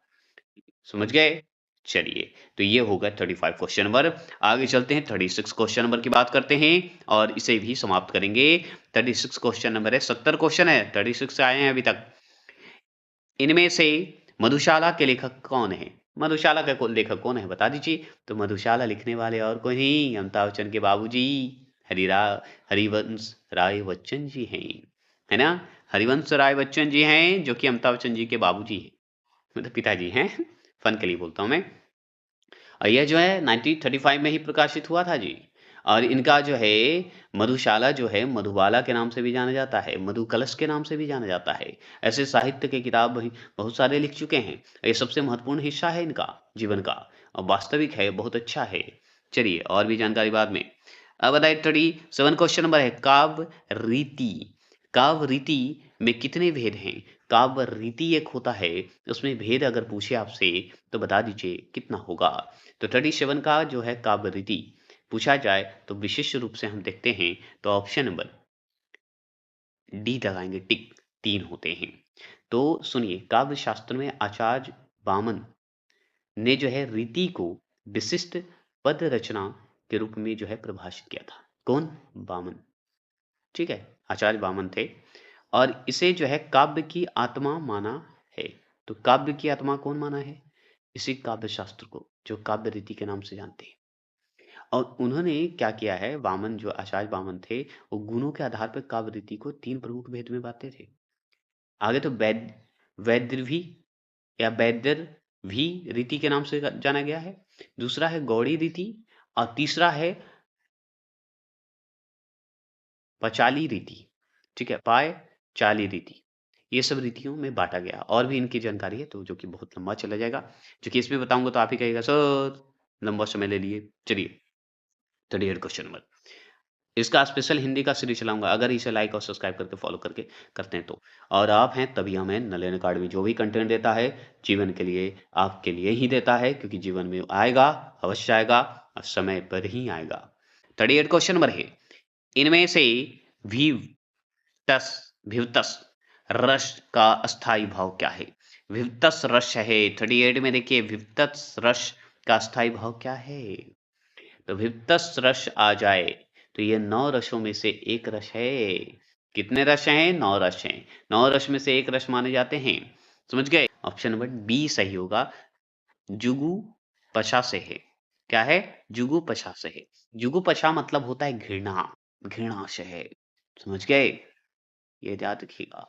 समझ गए? चलिए, तो ये होगा 35 क्वेश्चन नंबर। आगे चलते हैं 36 क्वेश्चन नंबर की बात करते हैं और इसे भी समाप्त करेंगे। 36 क्वेश्चन नंबर है, 70 क्वेश्चन है, 36 से आए हैं अभी तक। इनमें से मधुशाला के लेखक कौन है? मधुशाला का लेखक कौन है बता दीजिए। तो मधुशाला लिखने वाले और कोई नहीं, अमिताभ बच्चन के बाबूजी हरिवंश राय बच्चन जी हैं, है ना? हरिवंश राय बच्चन जी हैं जो कि अमिताभ बच्चन जी के बाबूजी हैं, मतलब पिताजी हैं। फन के लिए बोलता हूं मैं। और यह जो है 1935 में ही प्रकाशित हुआ था जी। और इनका जो है मधुशाला जो है मधुबाला के नाम से भी जाना जाता है, मधु कलश के नाम से भी जाना जाता है। ऐसे साहित्य के किताब बहुत सारे लिख चुके हैं। ये सबसे महत्वपूर्ण हिस्सा है इनका जीवन का, और वास्तविक है, बहुत अच्छा है। चलिए और भी जानकारी बाद में। अब बताइए 37 क्वेश्चन नंबर है, काव्य रीति। काव्य रीति में कितने भेद हैं? काव्य रीति एक होता है, उसमें भेद अगर पूछे आपसे तो बता दीजिए कितना होगा। तो 37 का जो है काव्य रीति पूछा जाए तो विशिष्ट रूप से हम देखते हैं तो ऑप्शन नंबर डी लगाएंगे, टिक, 3 होते हैं। तो सुनिए, काव्य शास्त्र में आचार्य वामन ने जो है रीति को विशिष्ट पद रचना के रूप में जो है परिभाषित किया था। कौन? वामन। ठीक है, आचार्य वामन थे। और इसे जो है काव्य की आत्मा माना है। तो काव्य की आत्मा कौन माना है? इसी काव्य शास्त्र को, जो काव्य रीति के नाम से जानते हैं। और उन्होंने क्या किया है, वामन जो आचार्य वामन थे, वो गुणों के आधार पर काव्य रीति को 3 प्रमुख भेद में बांटते थे। आगे तो वैदर्भी या वैदर भी रीति के नाम से जाना गया है। दूसरा है गौड़ी रीति, और तीसरा है पचाली रीति। ठीक है, चाली रीति। ये सब रीतियों में बांटा गया। और भी इनकी जानकारी है तो जो कि बहुत लंबा चला जाएगा, जो कि इसमें बताऊंगा तो आप ही कहेगा सर लंबा समय ले लिए। चलिए 38 क्वेश्चन नंबर, इसका स्पेशल हिंदी का सीरीज चलाऊंगा, अगर इसे लाइक और सब्सक्राइब करके फॉलो करके करते हैं तो। और आप हैं तभी हमें नलेन अकाडमी जो भी कंटेंट देता है जीवन के लिए, आपके लिए ही देता है, क्योंकि जीवन में आएगा, अवश्य आएगा, और समय पर ही आएगा। 38 क्वेश्चन नंबर है, इनमें से विवतस विवतस रस का अस्थाई भाव क्या है? विवतस रस है 38 में, देखिए विवतस रस का अस्थाई भाव क्या है? तो विवतस रस आ जाए तो ये 9 रसों में से एक रस है। कितने रस हैं? 9 रस हैं। 9 रस में से एक रस माने जाते हैं। समझ गए? ऑप्शन नंबर बी सही होगा, जुगु पछा से है। क्या है? जुगु पछा से है। जुगु पछा मतलब होता है घृणा, घृणा से है। समझ गए? ये याद रखिएगा।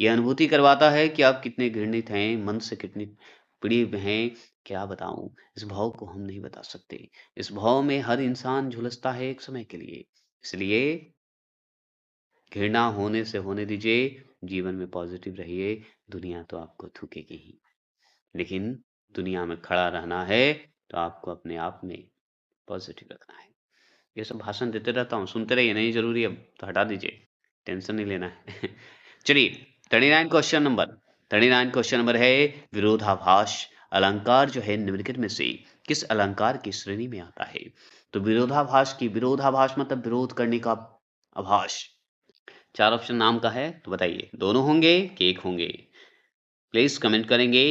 ये अनुभूति करवाता है कि आप कितने घृणित हैं, मन से कितनी पीड़ित हैं। क्या बताऊं, इस भाव को हम नहीं बता सकते। इस भाव में हर इंसान झुलसता है एक समय के लिए। इसलिए घृणा होने से होने दीजिए, जीवन में पॉजिटिव रहिए। दुनिया तो आपको थूकेगी ही, लेकिन दुनिया में खड़ा रहना है तो आपको अपने आप में पॉजिटिव रखना है। ये सब भाषण देते रहता हूँ, सुनते रहिए, नहीं जरूरी अब तो हटा दीजिए, टेंशन नहीं लेना है। चलिए 39 क्वेश्चन नंबर, 39 क्वेश्चन नंबर है, विरोधाभास अलंकार जो है निम्नलिखित में से किस अलंकार की श्रेणी में आता है? तो विरोधाभास मतलब विरोध करने का आभास। 4 ऑप्शन नाम का है, तो बताइए दोनों होंगे कि एक होंगे? प्लीज कमेंट करेंगे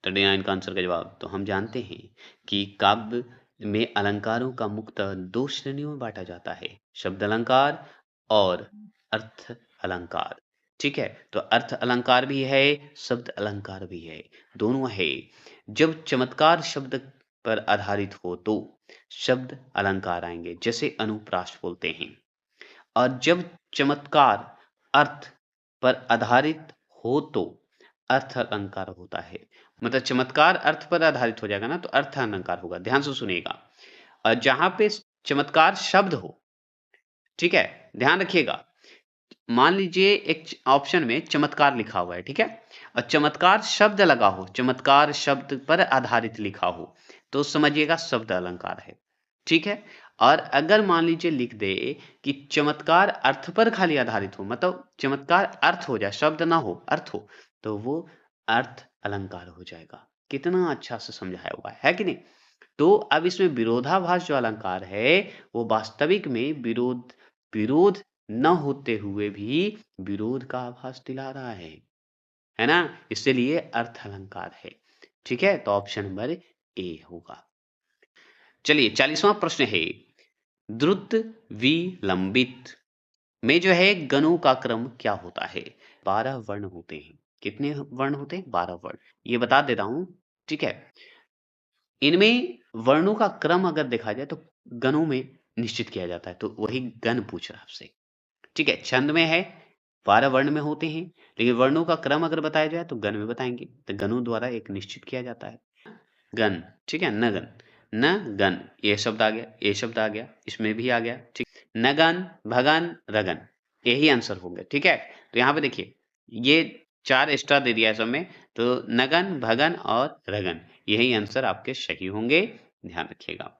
39 का आंसर का जवाब। तो हम जानते हैं कि काव्य में अलंकारों का मुख्यतः 2 श्रेणियों में बांटा जाता है, शब्द अलंकार और अर्थ अलंकार। ठीक है, तो अर्थ अलंकार भी है, शब्द अलंकार भी है, दोनों है। जब चमत्कार शब्द पर आधारित हो तो शब्द अलंकार आएंगे, जैसे अनुप्रास बोलते हैं। और जब चमत्कार अर्थ पर आधारित हो तो अर्थ अलंकार होता है। मतलब चमत्कार अर्थ पर आधारित हो जाएगा ना, तो अर्थ अलंकार होगा। ध्यान से सुनिएगा। और जहां पे चमत्कार शब्द हो, ठीक है, ध्यान रखिएगा। मान लीजिए एक ऑप्शन में चमत्कार लिखा हुआ है, ठीक है, और चमत्कार शब्द लगा हो, चमत्कार शब्द पर आधारित लिखा हो, तो समझिएगा शब्द अलंकार है। ठीक है। और अगर मान लीजिए लिख दे कि चमत्कार अर्थ पर खाली आधारित हो, मतलब चमत्कार अर्थ हो जाए, शब्द ना हो, अर्थ हो, तो वो अर्थ अलंकार हो जाएगा। कितना अच्छा से समझाया हुआ है कि नहीं? तो अब इसमें विरोधाभास जो अलंकार है, वो वास्तविक में विरोध न होते हुए भी विरोध का आभास दिला रहा है ना? इसलिए अर्थ अलंकार है। ठीक है, तो ऑप्शन नंबर ए होगा। चलिए 40वां प्रश्न है, द्रुत विलंबित में जो है गणों का क्रम क्या होता है? 12 वर्ण होते हैं। कितने वर्ण होते हैं? 12 वर्ण। ये बता देता हूं, ठीक है। इनमें वर्णों का क्रम अगर देखा जाए तो गणों में निश्चित किया जाता है, तो वही गण पूछ रहा है आपसे। ठीक है, छंद में है 12 वर्ण में होते हैं, लेकिन वर्णों का क्रम अगर बताया जाए तो गण में बताएंगे, तो गणों द्वारा एक निश्चित किया जाता है। गण, ठीक है, न गण, न गण, ये शब्द आ गया, ये शब्द आ गया, इसमें भी आ गया, ठीक। नगन, भगन, रगन, यही आंसर होंगे। ठीक है, तो यहाँ पे देखिए ये 4 एक्स्ट्रा दे दिया है सब में, तो नगन, भगन और रगन, यही आंसर आपके सही होंगे, ध्यान रखिएगा।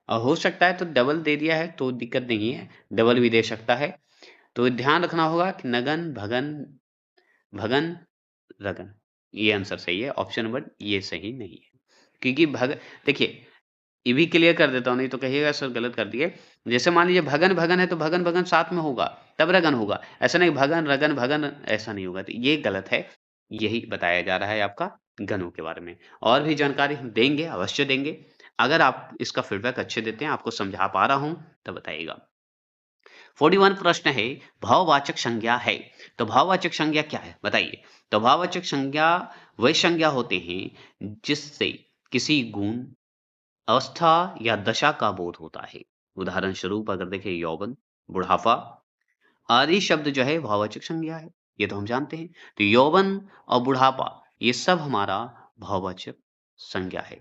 और हो सकता है तो डबल दे दिया है तो दिक्कत नहीं है, डबल भी दे सकता है, तो ध्यान रखना होगा कि नगन, भगन, भगन, रगन, ये आंसर सही है। ऑप्शन नंबर ये सही नहीं है, क्योंकि देखिए ये भी क्लियर कर देता हूँ, नहीं तो कहिएगा सर गलत कर दिए। जैसे मान लीजिए भगन भगन है तो भगन भगन साथ में होगा, तब रगन होगा, ऐसा नहीं भगन रगन भगन ऐसा नहीं होगा, तो ये गलत है। यही बताया जा रहा है आपका गणों के बारे में। और भी जानकारी हम देंगे, अवश्य देंगे। अगर आप इसका फीडबैक अच्छे देते हैं, आपको समझा पा रहा हूं, तो बताइएगा। 41 प्रश्न है, भाववाचक संज्ञा है, तो भाववाचक संज्ञा क्या है बताइए? तो भाववाचक संज्ञा वह संज्ञा होते हैं जिससे किसी गुण, अवस्था या दशा का बोध होता है। उदाहरण स्वरूप अगर देखें यौवन, बुढ़ापा आदि शब्द जो है भाववाचक संज्ञा है, ये तो हम जानते हैं। तो यौवन और बुढ़ापा ये सब हमारा भाववाचक संज्ञा है।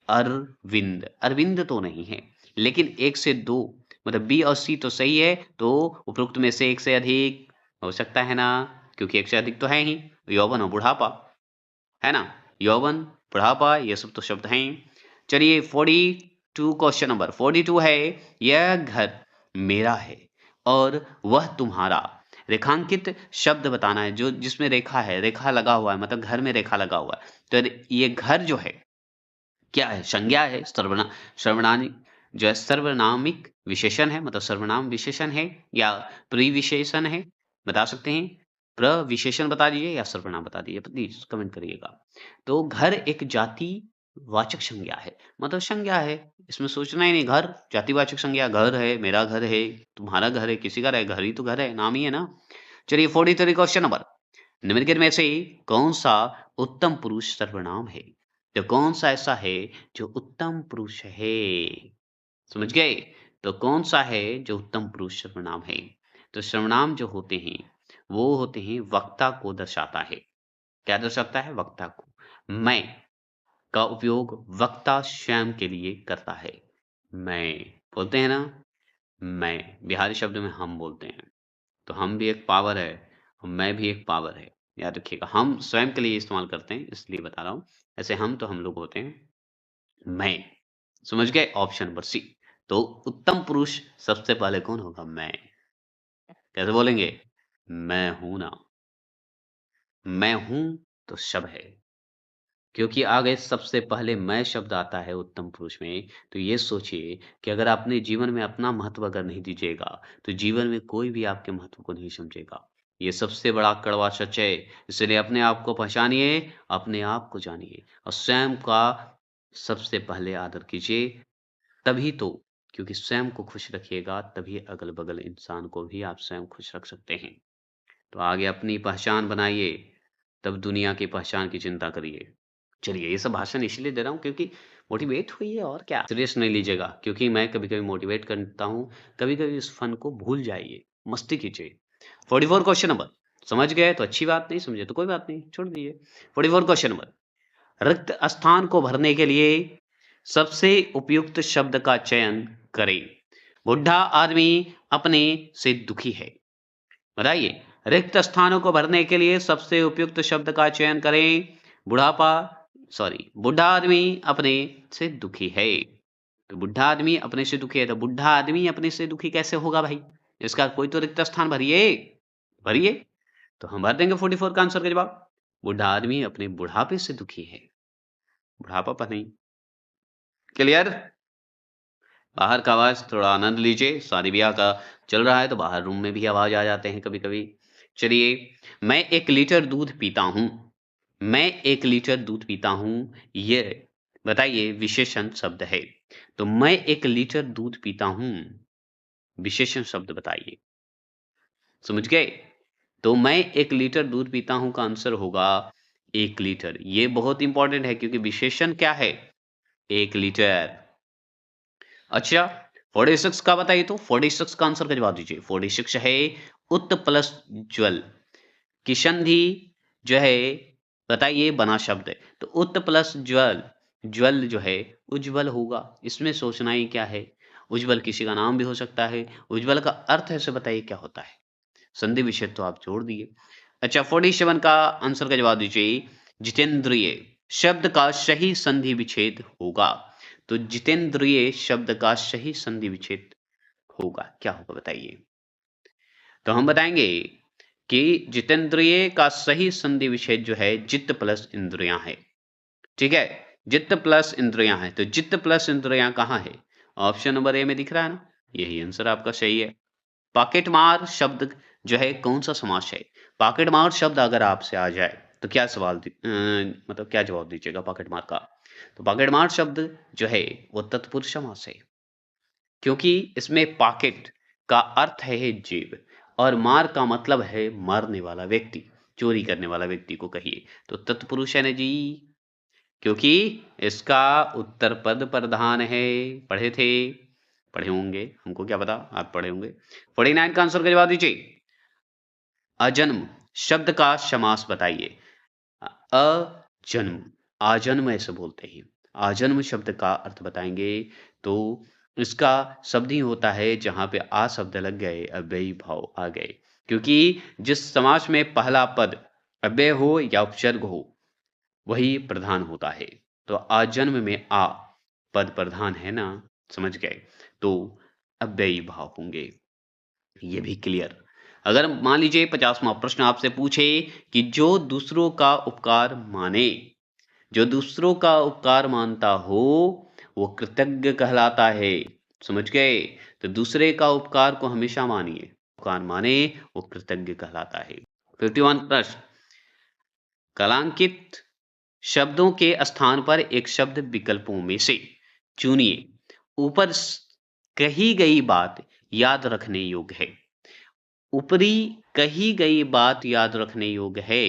अरविंद, अरविंद तो नहीं है, लेकिन एक से दो, मतलब बी और सी तो सही है, तो उपरोक्त में से एक से अधिक हो सकता है ना, क्योंकि एक से अधिक तो है ही, यौवन और बुढ़ापा, है ना? यौवन, बुढ़ापा, ये सब तो शब्द हैं। चलिए 42 क्वेश्चन नंबर 42 है, यह घर मेरा है और वह तुम्हारा। रेखांकित शब्द बताना है, जो जिसमें रेखा है, रेखा लगा हुआ है, मतलब घर में रेखा लगा हुआ है। तो ये घर जो है क्या है? संज्ञा है, सर्वनामी जो है सर्वनामिक विशेषण है, मतलब सर्वनाम विशेषण है या प्रिविशेषण है, बता सकते हैं। प्रविशेषण बता दीजिए या सर्वनाम बता दीजिए, प्लीज कमेंट करिएगा। तो घर एक जाति वाचक संज्ञा है, मतलब संज्ञा है, इसमें सोचना ही नहीं। घर जातिवाचक संज्ञा, घर है, मेरा घर है, तुम्हारा घर है, किसी का है, घर ही तो घर है, नाम ही है ना। चलिए 43 क्वेश्चन नंबर, निम्नलिखित में से कौन सा उत्तम पुरुष सर्वनाम है? तो कौन सा ऐसा है जो उत्तम पुरुष है? समझ गए? तो कौन सा है जो उत्तम पुरुष सर्वनाम है? तो सर्वनाम जो होते हैं वो होते हैं वक्ता को दर्शाता है। क्या दर्शाता है? वक्ता को। मैं का उपयोग वक्ता स्वयं के लिए करता है। मैं बोलते हैं ना, मैं बिहारी शब्द में हम बोलते हैं, तो हम भी एक पावर है और मैं भी एक पावर है, याद रखिएगा। हम स्वयं के लिए इस्तेमाल करते हैं, इसलिए बता रहा हूँ। ऐसे हम तो हम लोग होते हैं, मैं। समझ गए? Option number C. तो उत्तम पुरुष सबसे पहले कौन होगा? मैं। कैसे बोलेंगे? मैं हूं ना, मैं हूं तो शब है, क्योंकि आगे सबसे पहले मैं शब्द आता है उत्तम पुरुष में। तो ये सोचिए कि अगर आपने जीवन में अपना महत्व अगर नहीं दीजिएगा, तो जीवन में कोई भी आपके महत्व को नहीं समझेगा। ये सबसे बड़ा कड़वा सच है। इसलिए अपने आप को पहचानिए, अपने आप को जानिए और स्वयं का सबसे पहले आदर कीजिए। तभी तो, क्योंकि स्वयं को खुश रखिएगा तभी अगल-बगल इंसान को भी आप स्वयं खुश रख सकते हैं। तो आगे अपनी पहचान बनाइए, तब दुनिया की पहचान की चिंता करिए। चलिए, ये सब भाषण इसलिए दे रहा हूँ क्योंकि मोटिवेट हुई है, और क्या। सीरियस नहीं लीजिएगा, क्योंकि मैं कभी-कभी मोटिवेट करता हूँ, कभी-कभी उस फन को भूल जाइए, मस्ती कीजिए। 44 क्वेश्चन नंबर, समझ गए तो अच्छी बात, नहीं समझे तो कोई बात नहीं, छोड़ दीजिए। 44 क्वेश्चन नंबर, रिक्त स्थान को भरने के लिए सबसे उपयुक्त शब्द का चयन करें। बुढ़ा आदमी अपने से दुखी है। बताइए, रिक्त स्थानों को भरने के लिए सबसे उपयुक्त शब्द का चयन करें। बुढ़ापा, सॉरी, बुढ़ा आदमी अपने से दुखी है। तो बुढ़ा आदमी अपने से दुखी है, तो बुढ़ा आदमी अपने से दुखी कैसे होगा भाई? इसका कोई तो रिक्त स्थान भरिए, भरिए। तो हम भर देंगे 44 का आंसर का जवाब। बुढ़ा आदमी अपने बुढ़ापे से दुखी है, बुढ़ापा पर नहीं। क्लियर? बाहर का आवाज थोड़ा आनंद लीजिए, शादी ब्याह का चल रहा है तो बाहर रूम में भी आवाज आ जाते हैं कभी-कभी। चलिए, मैं 1 लीटर दूध पीता हूँ। मैं 1 लीटर दूध पीता हूँ, ये बताइए विशेषण शब्द है। तो मैं 1 लीटर दूध पीता हूँ, विशेषण शब्द बताइए। समझ गए? तो मैं 1 लीटर दूध पीता हूँ का आंसर होगा 1 लीटर। ये बहुत इंपॉर्टेंट है क्योंकि विशेषण क्या है? 1 लीटर। अच्छा, 46 का बताइए तो 46 का आंसर का जवाब दीजिए। 46 है उत प्लस ज्वल की संधि जो है बताइए बना शब्द है। तो उत प्लस ज्वल, ज्वल जो है उज्ज्वल होगा। इसमें सोचना ही क्या है? उज्ज्वल किसी का नाम भी हो सकता है। उज्ज्वल का अर्थ ऐसे बताइए क्या होता है? संधि विच्छेद तो आप जोड़ दिए। अच्छा 47 का आंसर का जवाब दीजिए। जितेंद्रिय शब्द का सही संधि विच्छेद होगा। तो जितेंद्रिय शब्द का सही संधि विच्छेद होगा, क्या होगा बताइए? तो हम बताएंगे कि जितेंद्रिय का सही संधि विच्छेद जो है जित्त प्लस इंद्रियां है। ठीक है, जित्त प्लस इंद्रियां है। तो जित्त प्लस इंद्रियां कहाँ है? ऑप्शन नंबर ए में दिख रहा है ना, यही आंसर आपका सही है। पॉकेट मार शब्द जो है कौन सा समास है? पॉकेट मार शब्द अगर आपसे आ जाए तो क्या मतलब क्या जवाब दीजिएगा पॉकेट मार का? तो पॉकेट मार शब्द जो है वो तत्पुरुष समास है, क्योंकि इसमें पॉकेट का अर्थ है जेब और मार का मतलब है मारने वाला व्यक्ति, चोरी करने वाला व्यक्ति को कहिए। तो तत्पुरुष है ना जी, क्योंकि इसका उत्तर पद प्रधान है। पढ़े थे, पढ़े होंगे, हमको क्या पता आप पढ़े होंगे। 49 का आंसर का जवाब दीजिए। अजन्म शब्द का समास बताइए। अजन्म, आजन्म ऐसे बोलते हैं। आजन्म शब्द का अर्थ बताएंगे तो इसका शब्द ही होता है जहां पे आ शब्द लग गए, अव्ययी भाव आ गए। क्योंकि जिस समास में पहला पद अव्यय हो या उपसर्ग हो वही प्रधान होता है। तो आजन्म में आ पद प्रधान है ना, समझ गए? तो अव्ययी भाव होंगे। ये भी क्लियर। अगर मान लीजिए 50वां प्रश्न आपसे पूछे कि जो दूसरों का उपकार माने, जो दूसरों का उपकार मानता हो वो कृतज्ञ कहलाता है। समझ गए? तो दूसरे का उपकार को हमेशा मानिए, उपकार माने वो कृतज्ञ कहलाता है। 51 प्रश्न, कलांकित शब्दों के स्थान पर एक शब्द विकल्पों में से चुनिए। ऊपर कही गई बात याद रखने योग्य है। ऊपरी कही गई बात याद रखने योग्य है,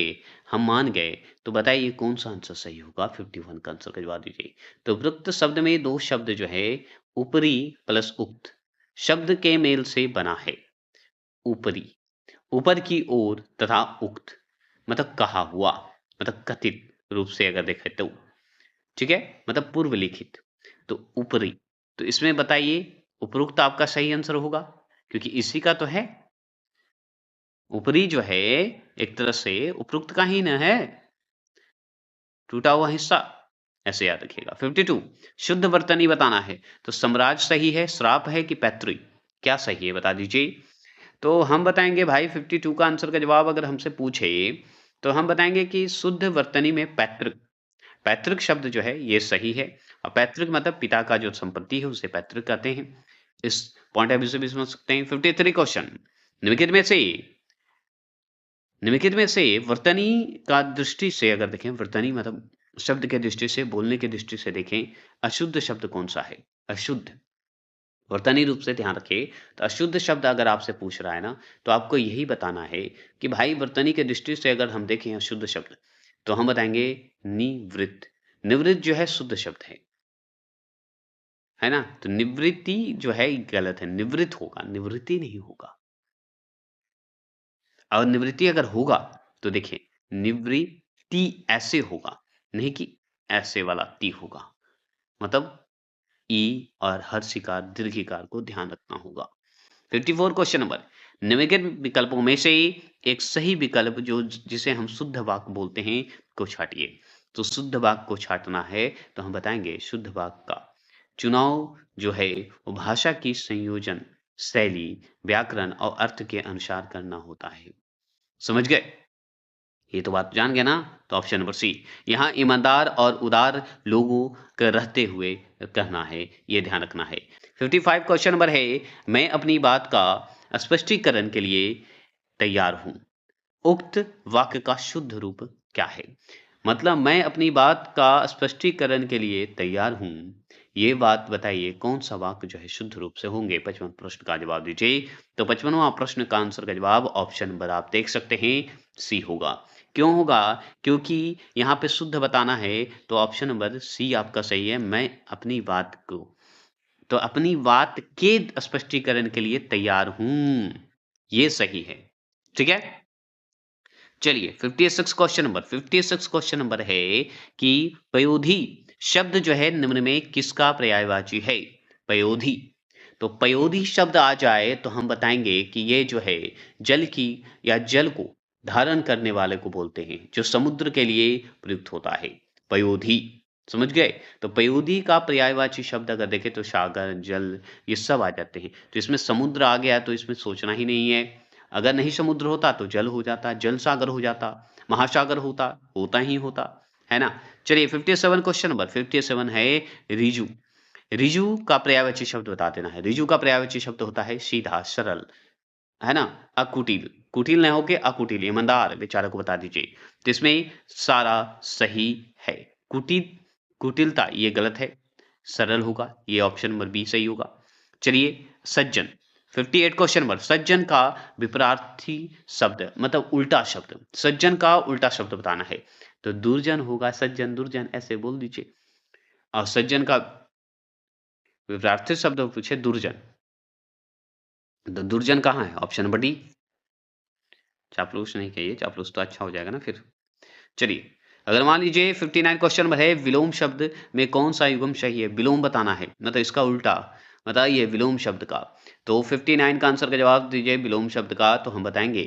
हम मान गए। तो बताइए कौन सा आंसर सही होगा? 51 का आंसर का जवाब दीजिए। तो उपरोक्त शब्द में दो शब्द जो है ऊपरी प्लस उक्त शब्द के मेल से बना है। ऊपरी ऊपर की ओर तथा उक्त मतलब कहा हुआ, मतलब कथित रूप से अगर देखें तो, ठीक है, मतलब पूर्व लिखित। तो ऊपरी, तो इसमें बताइए उपरोक्त आपका सही आंसर होगा क्योंकि इसी का तो है। ऊपरी जो है एक तरह से उपरोक्त का ही न है, टूटा हुआ हिस्सा, ऐसे याद रखिएगा। 52 शुद्ध वर्तनी बताना है। तो सम्राज सही है, श्राप है कि पैतृक, क्या सही है बता दीजिए। तो हम बताएंगे भाई 52 का आंसर का जवाब अगर हमसे पूछे तो हम बताएंगे कि शुद्ध वर्तनी में पैतृक, पैतृक शब्द जो है ये सही है। और पैतृक मतलब पिता का जो संपत्ति है उसे पैतृक कहते हैं। इस पॉइंट ऑफ व्यू से भी समझ सकते हैं। 53 क्वेश्चन, निम्नलिखित में से वर्तनी का दृष्टि से अगर देखें, वर्तनी मतलब शब्द के दृष्टि से, बोलने की दृष्टि से देखें, अशुद्ध शब्द कौन सा है? अशुद्ध, वर्तनी रूप से ध्यान रखिए। तो अशुद्ध शब्द अगर आपसे पूछ रहा है ना तो आपको यही बताना है कि भाई वर्तनी के दृष्टि से अगर हम देखें अशुद्ध शब्द तो हम बताएंगे निवृत्त। निवृत्त जो है शुद्ध शब्द है ना? तो निवृत्ति जो है गलत है, निवृत्त होगा, निवृत्ति नहीं होगा। और निवृत्ति अगर होगा तो देखिए निवृत्ति ऐसे होगा, नहीं कि ऐसे वाला ती होगा। मतलब ई और हर्षिकार दीर्घिकार को ध्यान रखना होगा। 54 क्वेश्चन नंबर, निम्नलिखित विकल्पों में से एक सही विकल्प जो जिसे हम शुद्ध वाक्य बोलते हैं को छाटिए। तो शुद्ध वाक्य को छाटना है तो हम बताएंगे शुद्ध वाक्य का चुनाव जो है वो भाषा की संयोजन, शैली, व्याकरण और अर्थ के अनुसार करना होता है। समझ गए? ये तो बात जान गए ना? तो ऑप्शन नंबर सी, यहाँ ईमानदार और उदार लोगों का रहते हुए कहना है, ये ध्यान रखना है। 55 क्वेश्चन नंबर है, मैं अपनी बात का स्पष्टीकरण के लिए तैयार हूँ। उक्त वाक्य का शुद्ध रूप क्या है? मतलब मैं अपनी बात का स्पष्टीकरण के लिए तैयार हूँ। ये बात बताइए कौन सा वाक्य जो है शुद्ध रूप से होंगे? 55 प्रश्न का जवाब दीजिए। तो 55वां प्रश्न का आंसर का जवाब ऑप्शन नंबर आप देख सकते हैं सी होगा। क्यों होगा? क्योंकि यहाँ पे शुद्ध बताना है तो ऑप्शन नंबर सी आपका सही है। मैं अपनी बात को तो अपनी बात के स्पष्टीकरण के लिए तैयार हूँ। ये सही है। ठीक है? चलिए 56 क्वेश्चन नंबर है कि पयोधी शब्द जो है निम्न में किसका पर्यायवाची है? पयोधी। तो पयोधी शब्द आ जाए तो हम बताएंगे कि ये जो है जल की या जल को धारण करने वाले को बोलते हैं, जो समुद्र के लिए प्रयुक्त होता है। पयोधी। समझ गए? तो पयोधी का पर्यायवाची शब्द अगर देखें तो सागर, जल, ये सब आ जाते हैं। तो इसमें समुद्र आ गया तो इसमें सोचना ही नहीं है। अगर नहीं समुद्र होता तो जल हो जाता, जल सागर हो जाता, महासागर होता ही होता, है ना? चलिए 57 क्वेश्चन नंबर 57 है रिजु। रिजु का पर्यायवाची शब्द बता देना है। रिजु का पर्यायवाची शब्द होता है सीधा, सरल, है ना? अकुटिल, कुटिल न होके अकुटिल, ईमानदार, बेचारा को बता दीजिए। तो इसमें सारा सही है। कुटिल, कुटिलता ये गलत है, सरल होगा, ये ऑप्शन नंबर बी सही होगा। चलिए सज्जन, 58 क्वेश्चन नंबर, सज्जन का विपरार्थी शब्द मतलब उल्टा शब्द, सज्जन का उल्टा शब्द बताना है। तो दुर्जन होगा, सज्जन, दुर्जन ऐसे बोल दीजिए। और सज्जन का विपरार्थी शब्द पूछे दुर्जन, तो दुर्जन कहाँ है? Option number D. चापलूस नहीं कहिए, चापलूस तो अच्छा हो जाएगा ना फिर। चलिए, अगर मान लीजिए 59 क्वेश्चन नंबर है, विलोम शब्द में कौन सा युग्म सही है? विलोम बताना है, मतलब इसका उल्टा बताइए विलोम शब्द का। तो 59 का आंसर का जवाब दीजिए विलोम शब्द का। तो हम बताएंगे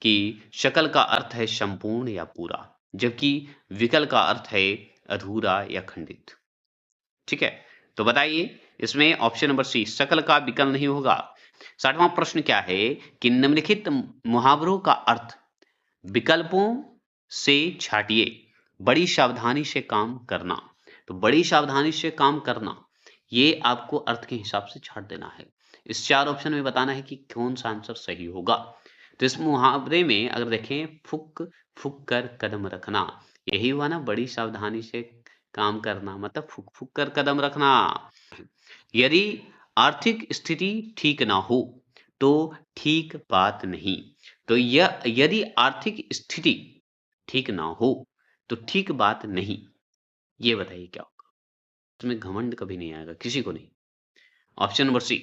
कि शकल का अर्थ है संपूर्ण या पूरा, जबकि विकल का अर्थ है अधूरा या खंडित। ठीक है? तो बताइए इसमें ऑप्शन नंबर सी, शकल का विकल नहीं होगा। 60वां प्रश्न क्या है कि निम्नलिखित मुहावरों का अर्थ विकल्पों से छाटिए। बड़ी सावधानी से काम करना। तो बड़ी सावधानी से काम करना, ये आपको अर्थ के हिसाब से छाट देना है। इस 4 ऑप्शन में बताना है कि कौन सा आंसर सही होगा। तो इस मुहावरे में अगर देखें, फुक फुक कर कदम रखना, यही हुआ ना बड़ी सावधानी से काम करना, मतलब फुक फुक कर कदम रखना। यदि आर्थिक स्थिति ठीक ना हो तो ठीक बात नहीं। तो यह यदि आर्थिक स्थिति ठीक ना हो तो ठीक बात नहीं, ये बताइए क्या होगा? इसमें घमंड कभी नहीं आएगा, किसी को नहीं। ऑप्शन नंबर सी,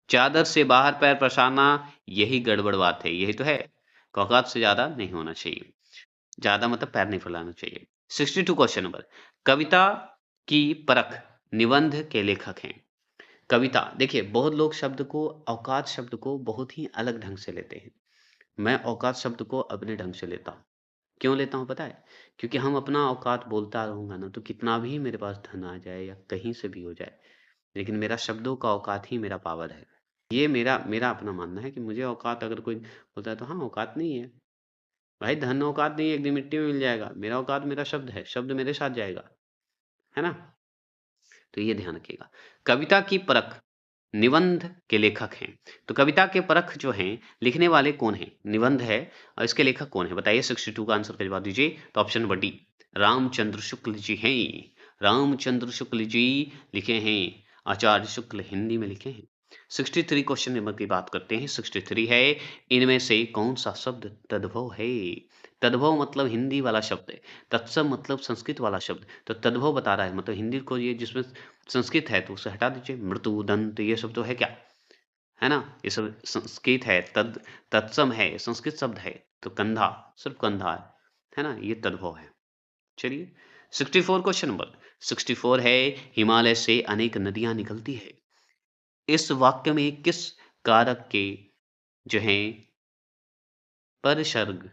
चादर से बाहर पैर पसारना, यही गड़बड़ बात है। यही तो है, औकात से ज्यादा नहीं होना चाहिए, ज्यादा मतलब पैर नहीं फैलाना चाहिए। 62 क्वेश्चन नंबर, कविता की परख निबंध के लेखक हैं। कविता, देखिए बहुत लोग शब्द को, औकात शब्द को बहुत ही अलग ढंग से लेते हैं। मैं औकात शब्द को अपने ढंग से लेता हूँ। क्यों लेता हूँ पता है? क्योंकि हम अपना औकात बोलता रहूँगा ना तो कितना भी मेरे पास धन आ जाए या कहीं से भी हो जाए, लेकिन मेरा शब्दों का औकात ही मेरा पावर है। ये मेरा मेरा अपना मानना है कि मुझे औकात, अगर कोई बोलता है तो हाँ औकात नहीं है भाई, धन औकात नहीं है, एक दिन मिट्टी में मिल जाएगा। मेरा औकात मेरा शब्द है, शब्द मेरे साथ जाएगा, है ना? तो ये ध्यान रखिएगा। कविता की परख निबंध के लेखक हैं। तो कविता के परख जो हैं, लिखने वाले कौन हैं? निबंध है, और इसके लेखक कौन है बताइए? 62 का आंसर का जवाब दीजिए। तो option number D, Ramchandra Shukla ji हैं। रामचंद्र शुक्ल जी लिखे हैं, आचार्य शुक्ल हिंदी में लिखे हैं। 63 क्वेश्चन नंबर की बात करते हैं। 63 है, इनमें से कौन सा शब्द तद्भव है? तद्भव मतलब हिंदी वाला शब्द है, तत्सम मतलब संस्कृत वाला शब्द। तो तद्भव बता रहा है, मतलब हिंदी को ये जिसमें संस्कृत है तो उसे हटा दीजिए। मृत्यु, दंत, ये सब तो है क्या? है ना? ये सब संस्कृत है। तत्सम है, संस्कृत शब्द है। तो कंधा, सिर्फ कंधा है ना? ये तद्भव है। चलिए 64 क्वेश्चन नंबर 64 है, हिमालय से अनेक नदियां निकलती है। इस वाक्य में किस कारक के जो है परसर्ग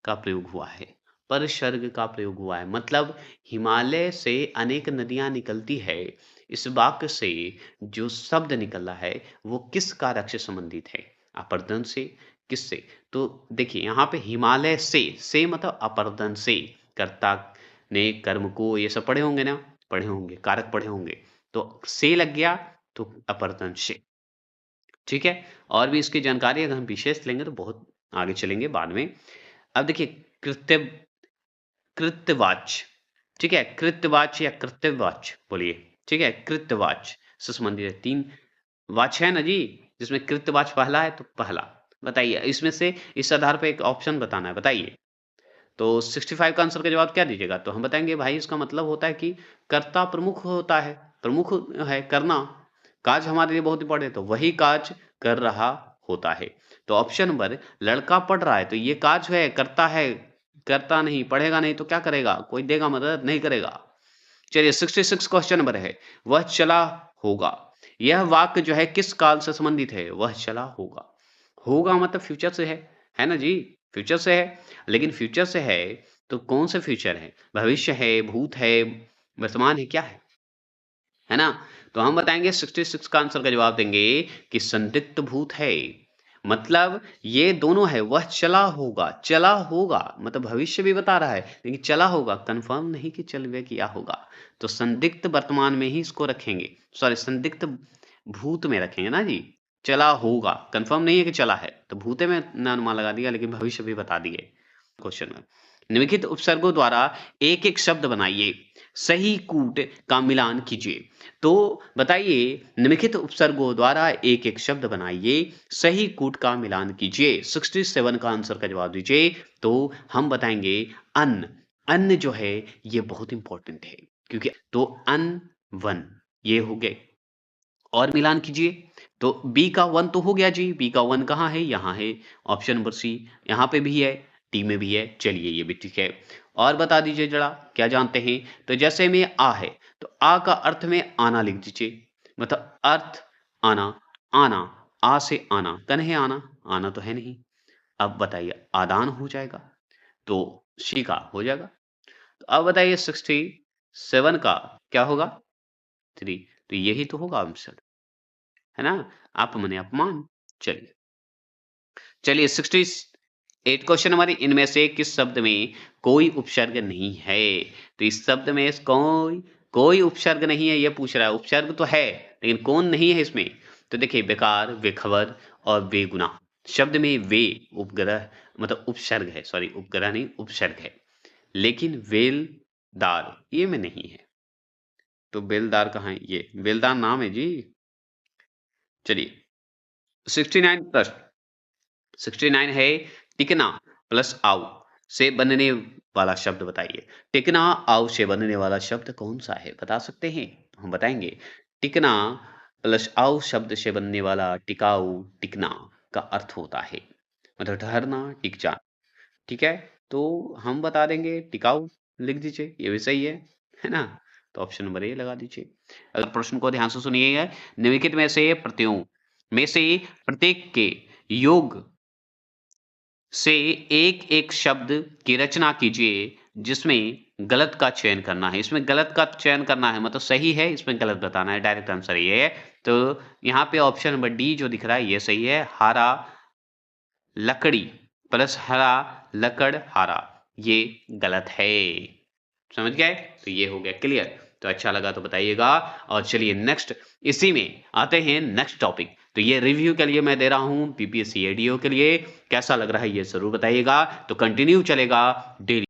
का प्रयोग हुआ है? परसर्ग का प्रयोग हुआ है। मतलब हिमालय से अनेक नदियां निकलती है। इस वाक्य से जो शब्द निकल रहा है वो किस कारक से संबंधित है? अपर्दन से, किससे? तो देखिए यहाँ पे हिमालय से मतलब अपर्दन से, कर्ता ने कर्म को, ये सब पढ़े होंगे ना, पढ़े होंगे, कारक पढ़े होंगे, तो से लग गया तो अपर्दन से। ठीक है, और भी इसकी जानकारी अगर हम विशेष लेंगे तो बहुत आगे चलेंगे बाद में। अब देखिए कृत्य कृत्यवाच्य, ठीक है, कृत्यवाच्य या कृत्यवाच्य बोलिए, ठीक है, कृत्यवाच्य से संबंधित है। 3 वाच्य है ना जी, जिसमें कृत्यवाच्य पहला है तो पहला। बताइए इसमें से इस आधार पे एक ऑप्शन बताना है, बताइए। तो 65 का आंसर का जवाब क्या दीजिएगा? तो हम बताएँगे भाई इसका मतलब होता है कि कर्ता प्रमुख होता है, प्रमुख है करना, काज हमारे लिए बहुत इम्पोर्टेंट है, तो वही काज कर रहा होता है। तो ऑप्शन नंबर लड़का पढ़ रहा है तो ये काज है, करता है, करता नहीं, पढ़ेगा नहीं तो क्या करेगा? कोई देगा मदद? नहीं करेगा। चलिए 66 क्वेश्चन नंबर है, वह चला होगा। यह वाक्य जो है किस काल से संबंधित है? वह चला होगा। होगा मतलब फ्यूचर से है ना जी? फ्यूचर से है, लेकिन फ्यूचर से है तो कौन से फ्यूचर है? भविष्य है, भूत है, वर्तमान है, क्या है ना? तो हम बताएँगे 66 का आंसर का जवाब देंगे कि संदिग्ध भूत है। मतलब ये दोनों है, वह चला होगा मतलब भविष्य भी बता रहा है, लेकिन चला होगा, कन्फर्म नहीं कि चल वे किया होगा। तो संदिग्ध वर्तमान में ही इसको रखेंगे, सॉरी संदिग्ध भूत में रखेंगे ना जी। चला होगा, कन्फर्म नहीं है कि चला है, तो भूते में ना अनुमान लगा दिया, लेकिन भविष्य भी बता दिए क्वेश्चन में। निम्नलिखित उपसर्गों द्वारा एक-एक शब्द बनाइए, सही कूट का मिलान कीजिए। तो बताइए निम्नलिखित उपसर्गों द्वारा एक-एक शब्द बनाइए, सही कूट का मिलान कीजिए। 67 का आंसर का जवाब दीजिए। तो हम बताएँगे अन्न, अन्न जो है ये बहुत इम्पोर्टेंट है क्योंकि तो अन, वन ये हो गए। और मिलान कीजिए, तो बी का 1 तो हो गया जी, बी का 1 कहाँ है? यहाँ है, ऑप्शन नंबर सी, यहाँ पे भी है, डी में भी है, चलिए ये भी ठीक है। और बता दीजिए ज़रा, क्या जानते हैं? तो जैसे में आ है, तो आ का अर्थ में आना लिख दीजिए, मतलब अर्थ आना, आना, आ से आना, कन है आना, आना तो है नहीं। अब बताइए आदान हो जाएगा, तो सी का हो जाएगा। तो अब बताइए 67 का क्या होगा? 3, तो यही तो होगा आंसर। है ना? अप माने अपमान। चलिए, चलिए 68 क्वेश्चन हमारे इनमें से किस शब्द में कोई उपसर्ग नहीं है? तो इस शब्द में कोई कोई उपसर्ग नहीं है ये पूछ रहा है। उपसर्ग तो है, लेकिन कौन नहीं है इसमें? तो देखिए बेकार, बेखबर और बेगुनाह। शब्द में वे उपग्रह मतलब उपसर्ग है, सॉरी उपग्रह नहीं उपसर्ग है। लेकिन बेलदार ये में नहीं है। तो बेलदार कहाँ है? ये बेलदार नाम है जी। चलिए 69 प्रश्न 69 है टिकना प्लस आउ से बनने वाला शब्द बताइए। टिकना आउ से बनने वाला शब्द कौन सा है? बता सकते हैं? तो हम बताएंगे टिकना प्लस आउ शब्द से बनने वाला टिकाऊ टिकना का अर्थ होता है मतलब ठहरना टिक जाना। ठीक है, तो हम बता देंगे टिकाऊ लिख दीजिए, ये भी सही है ना? तो ऑप्शन नंबर ए लगा दीजिए। अगर प्रश्न को ध्यान से सुनिएगा, निम्नलिखित में से प्रत्ययों में से प्रत्येक के योग से एक-एक शब्द की रचना कीजिए जिसमें गलत का चयन करना है। इसमें गलत का चयन करना है मतलब सही है, इसमें गलत बताना है, डायरेक्ट आंसर ये है। तो यहाँ पे ऑप्शन नंबर डी जो दिख रहा है ये सही है, हरा लकड़ी प्लस हरा लकड़ हारा, ये गलत है। समझ गए? तो ये हो गया क्लियर। तो अच्छा लगा तो बताइएगा और चलिए नेक्स्ट इसी में आते हैं नेक्स्ट टॉपिक। तो ये रिव्यू के लिए मैं दे रहा हूँ पीपीएससी एडीओ के लिए। कैसा लग रहा है ये ज़रूर बताइएगा। तो कंटिन्यू चलेगा डेली